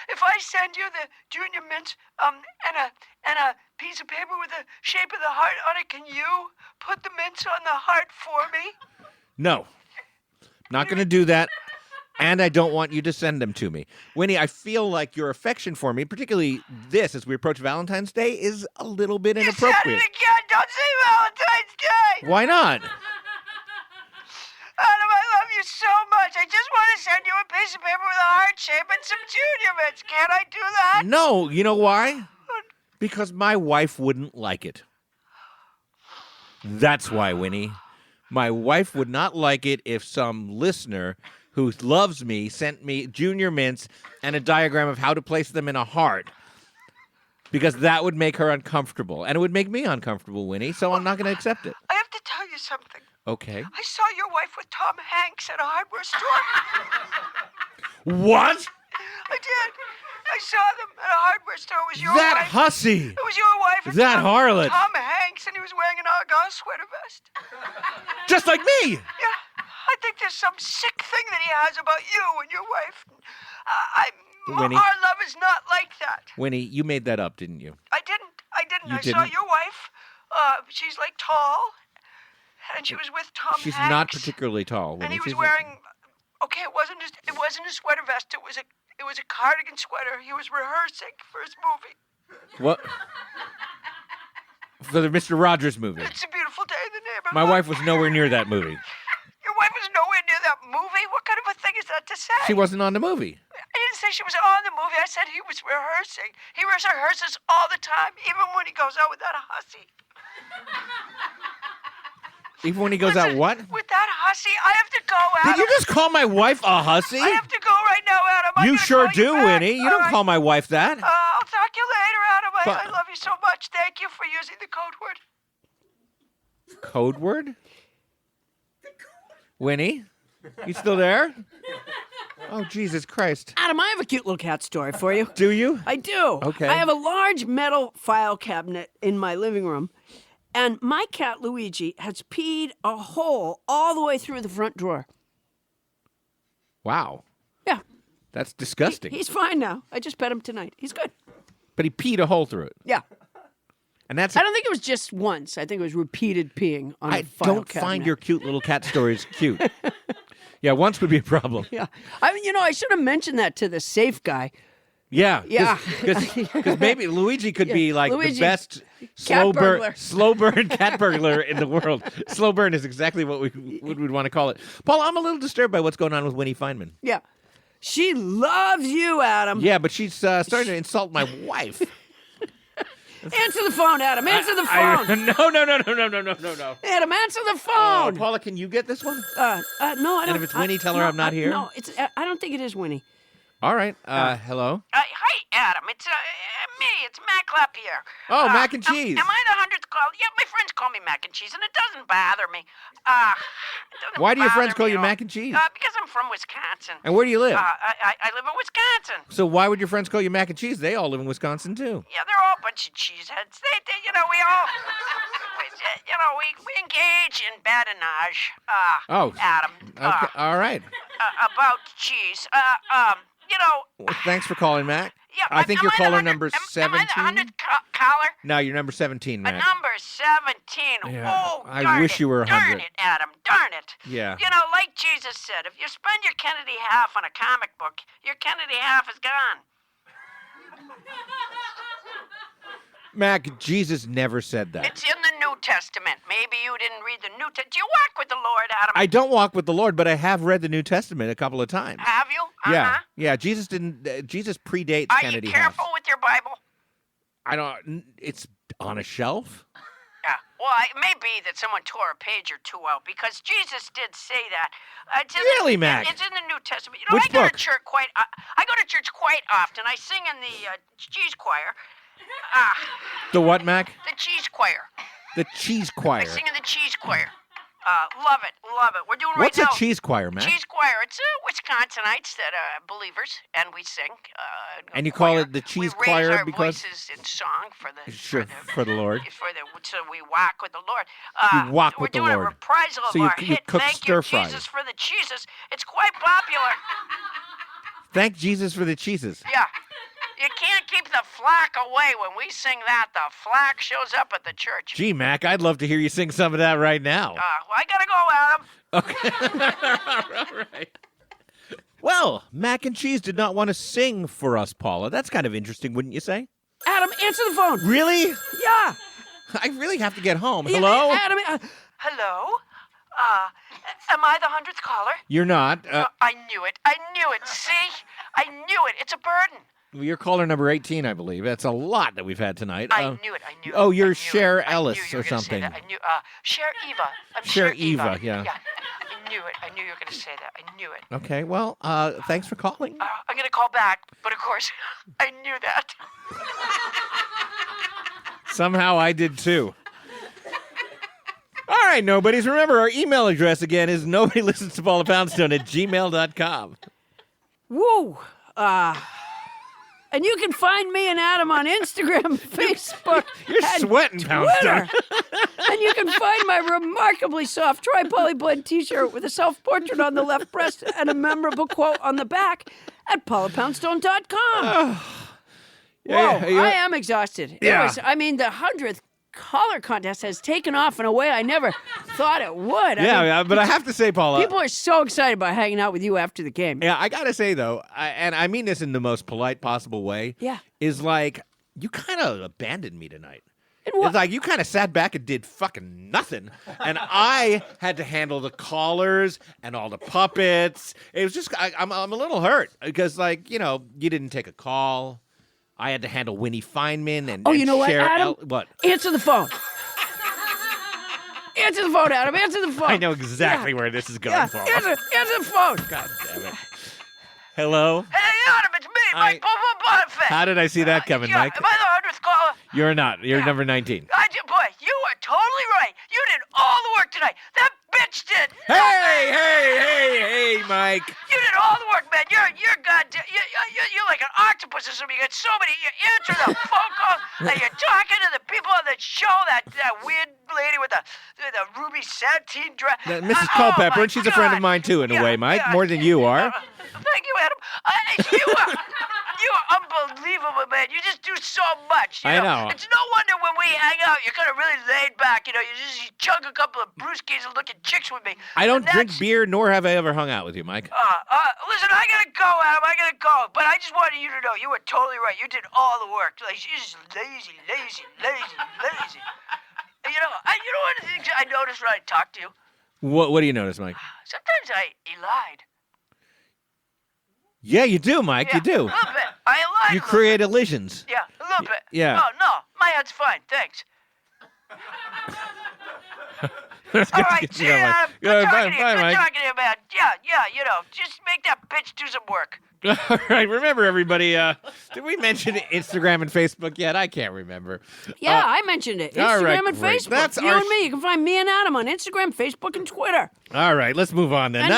If I send you the Junior Mints, and a piece of paper with the shape of the heart on it, can you put the mints on the heart for me? No. Not going to do that. And I don't want you to send them to me. Winnie, I feel like your affection for me, particularly this as we approach Valentine's Day, is a little bit You said inappropriate. it again. Don't say Valentine's Day. Why not? you so much. I just want to send you a piece of paper with a heart shape and some Junior Mints. Can't I do that? No, you know why? Because my wife wouldn't like it. That's why, Winnie. My wife would not like it if some listener who loves me sent me Junior Mints and a diagram of how to place them in a heart. Because that would make her uncomfortable. And it would make me uncomfortable, Winnie, so I'm not going to accept it. I have to tell you something. Okay. I saw your wife with Tom Hanks at a hardware store. What? I did. I saw them at a hardware store. It was your That wife. hussy. It was your wife. And That harlot. Tom Hanks, and he was wearing an Argyle sweater vest. Just like me. Yeah, I think there's some sick thing that he has about you and your wife. Winnie. Our love is not like that. Winnie, you made that up, didn't you? I didn't. You I saw didn't? your wife. She's like tall, and she was with Tom She's Hanks. not particularly tall, Winnie. And he was She's wearing. Okay, it wasn't a sweater vest. It was a cardigan sweater. He was rehearsing for his movie. What? For the Mr. Rogers movie. It's a beautiful day in the neighborhood. My wife was nowhere near that movie. Your wife was nowhere near that movie? What kind of a thing is that to say? She wasn't on the movie. I didn't say she was on the movie. I said he was rehearsing. He rehearses all the time, even when he goes out with that hussy. Even when he goes out what? With that hussy, I have to go, Adam. Did you just call my wife a hussy? I have to go right now, Adam. I'm You gonna sure call you do, back. Winnie. You All don't right. call my wife that. I'll talk to you later, Adam. But- I love you so much. Thank you for using the code word. Code word? Winnie? You still there? Oh, Jesus Christ. Adam, I have a cute little cat story for you. Do you? I do. Okay. I have a large metal file cabinet in my living room, and my cat Luigi has peed a hole all the way through the front drawer. Wow. Yeah. That's disgusting. He's fine now. I just pet him tonight. He's good. But he peed a hole through it. Yeah. And that's... I don't think it was just once. I think it was repeated peeing on a I file don't cabinet. find your cute little cat stories cute. Yeah, once would be a problem. Yeah. I should have mentioned that to the safe guy. Yeah. Yeah. Because maybe Luigi could be like Luigi, the best burglar. slow burn cat burglar in the world. Slow burn is exactly what we'd want to call it. Paul, I'm a little disturbed by what's going on with Winnie Feynman. Yeah. She loves you, Adam. Yeah, but she's starting to insult my wife. Answer the phone, Adam. Answer the phone. No. Adam, answer the Oh, phone. Paula, can you get this one? No, I don't. And if it's Winnie, tell her I'm not here? No, I don't think it is Winnie. All right. Hello? Hi, Adam. It's me. It's Mac Lapierre. Oh, mac and cheese. Am I the 100th call? Yeah, my friends call me mac and cheese, and it doesn't bother me. Why do your friends call you mac and cheese? Because I'm from Wisconsin. And where do you live? I live in Wisconsin. So why would your friends call you mac and cheese? They all live in Wisconsin, too. Yeah, they're all a bunch of cheeseheads. We all, we engage in badinage. Adam. Okay. All right. About cheese. Well, thanks for calling, Mac. Yeah, I think am you're I the caller 100 number 17. Am I the 100th caller? No, you're number 17, Mac. Number 17. Yeah, Oh, I darn wish it. you were 100. Darn it, Adam. Darn it. Yeah. Like Jesus said, if you spend your Kennedy half on a comic book, your Kennedy half is gone. Mac, Jesus never said that. It's in the New Testament. Maybe you didn't read the New Testament. Do you walk with the Lord, Adam? I don't walk with the Lord, but I have read the New Testament a couple of times. Have you? Yeah. Yeah, Jesus didn't. Jesus predates Are Kennedy. you careful with your Bible? I don't. It's on a shelf. Yeah. Well, it may be that someone tore a page or two out because Jesus did say that. Really, Mac? It's in the New Testament. Which I go book? to church quite. I go to church quite often. I sing in the cheese choir. The what, Mac? The cheese choir. The cheese choir. I sing in the cheese choir. Love it. We're doing What's right now. a cheese choir, Mac? Cheese choir. It's Wisconsinites that are believers, and we sing. And you call choir. it the cheese we choir raise our because voices in song for the for the Lord. So we walk with the Lord. You walk with the We're doing Lord. a reprisal So of you- our you hit cook "Thank stir You fries. Jesus for the cheeses." It's quite popular. Thank Jesus for the cheeses. Yeah. You can't keep the flock away when we sing that. The flock shows up at the church. Gee, Mac, I'd love to hear you sing some of that right now. Well, I gotta go, Adam. Okay. All right. Well, Mac and Cheese did not want to sing for us, Paula. That's kind of interesting, wouldn't you say? Adam, answer the phone. Really? Yeah. I really have to get home. Hello? Adam, Hello? Am I the 100th caller? You're not. I knew it. See? I knew it. It's a burden. You're caller number 18, I believe. That's a lot that we've had tonight. I knew it. Oh, you're I knew Cher it. Ellis I knew you or were gonna say something. that. I knew. Cher Eva. I'm Cher Eva, yeah. I knew it. I knew you were going to say that. I knew it. Okay, well, thanks for calling. I'm going to call back, but of course, I knew that. Somehow I did too. All right, nobodies. Remember, our email address again is nobodylistensToPaulaPoundstone@gmail.com. Woo! And you can find me and Adam on Instagram, Facebook, You're and sweating, Twitter. Poundstone. And you can find my remarkably soft tri-poly blend t-shirt with a self-portrait on the left breast and a memorable quote on the back at paulapoundstone.com. Whoa, I am exhausted. Yeah. The 100th caller contest has taken off in a way I never thought it would. Yeah, but I have to say, Paula. People are so excited about hanging out with you after the game. Yeah, I got to say, though, and I mean this in the most polite possible way, is like, you kind of abandoned me tonight. It's like you kind of sat back and did fucking nothing. And I had to handle the callers and all the puppets. It was just, I'm a little hurt because, like, you didn't take a call. I had to handle Winnie Feynman and you know what, Cher Adam? What? Answer the phone. Answer the phone, Adam. Answer the phone. I know exactly where this is going, Paula. Answer the phone. God damn it. Hello? Hey, Adam, it's me, Mike Bonfett. How did I see that coming, Mike? Am I the 100th caller? You're not. You're number 19. Boy, you are totally right. You did all the work tonight. That bitch did. Hey, Mike. You did all the work, man. You're goddamn. You're like an octopus or something. You got so many. You answer the phone calls, and you're talking to the people on the show. That weird lady with the ruby sateen dress. Mrs. Culpepper, and she's a friend of mine too, in a way, Mike. More than you are. Thank you, Adam. You are unbelievable, man. You just do so much. I know. It's no wonder when we hang out, you're kind of really laid back. You just chug a couple of brewskis and look at chicks with me. I don't drink beer, nor have I ever hung out with you, Mike. Listen, I gotta go, Adam. I gotta go. But I just wanted you to know you were totally right. You did all the work. Like, you're just lazy. You know one of the things I noticed when I talked to you? What do you notice, Mike? Sometimes I lied. Yeah, you do, Mike. Yeah, You do. A little bit. I lied. You create illusions. Yeah, a little bit. Yeah. No, my head's fine. Thanks. Let's All right, get see you going, ya. Mike. Good Bye, Mike. talking to you, man. Yeah, just make that bitch do some work. All right, remember, everybody, did we mention Instagram and Facebook yet? I can't remember. Yeah, I mentioned it. all Instagram right, and great. Facebook. That's you our and me. You can find me and Adam on Instagram, Facebook, and Twitter. All right, let's move on then.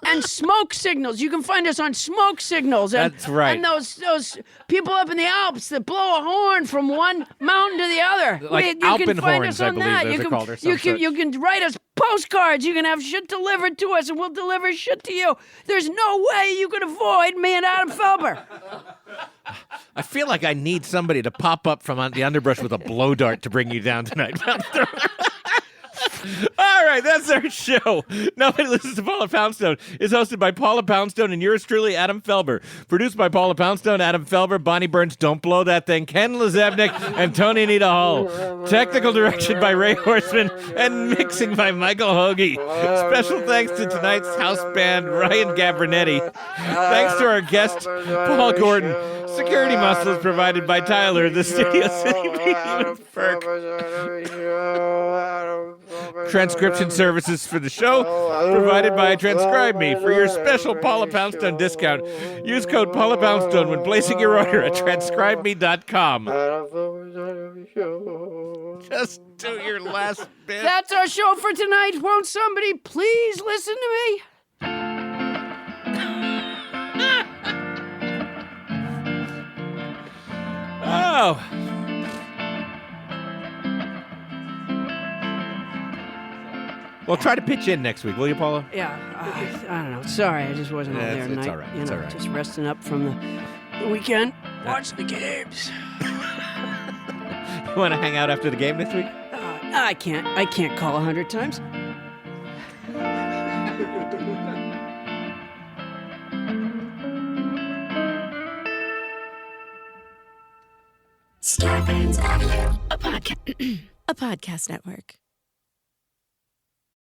And smoke signals. You can find us on smoke signals. And, That's right. And those people up in the Alps that blow a horn from one mountain to the other. Like you can find Alpenhorns, us on I believe that. those You are can, called, or some you can sort. you can write us postcards. You can have shit delivered to us, and we'll deliver shit to you. There's no way you can avoid me and Adam Felber. I feel like I need somebody to pop up from the underbrush with a blow dart to bring you down tonight. All right, that's our show. Nobody Listens to Paula Poundstone is hosted by Paula Poundstone and yours truly, Adam Felber. Produced by Paula Poundstone, Adam Felber, Bonnie Burns, Don't Blow That Thing, Ken Lezevnik, and Tony Anita Hall. Technical direction by Ray Horseman and mixing by Michael Hoagie. Special thanks to tonight's house band, Ryan Gabrinetti. Thanks to our guest, Paul Gordon. Security muscles provided by Tyler, the Studio City Perk. Transcription services for the show provided by Transcribe Me. For your special Paula Poundstone discount, use code Paula Poundstone when placing your order at transcribeme.com. Just do your last bit. That's our show for tonight. Won't somebody please listen to me? Oh. Well, try to pitch in next week, will you, Paula? Yeah, I don't know. Sorry, I just wasn't out there It's tonight. all right. You It's know, all right. just resting up from the weekend. Watch the games. You want to hang out after the game next week? I can't call 100 times. Starbane's Audio, a podcast network.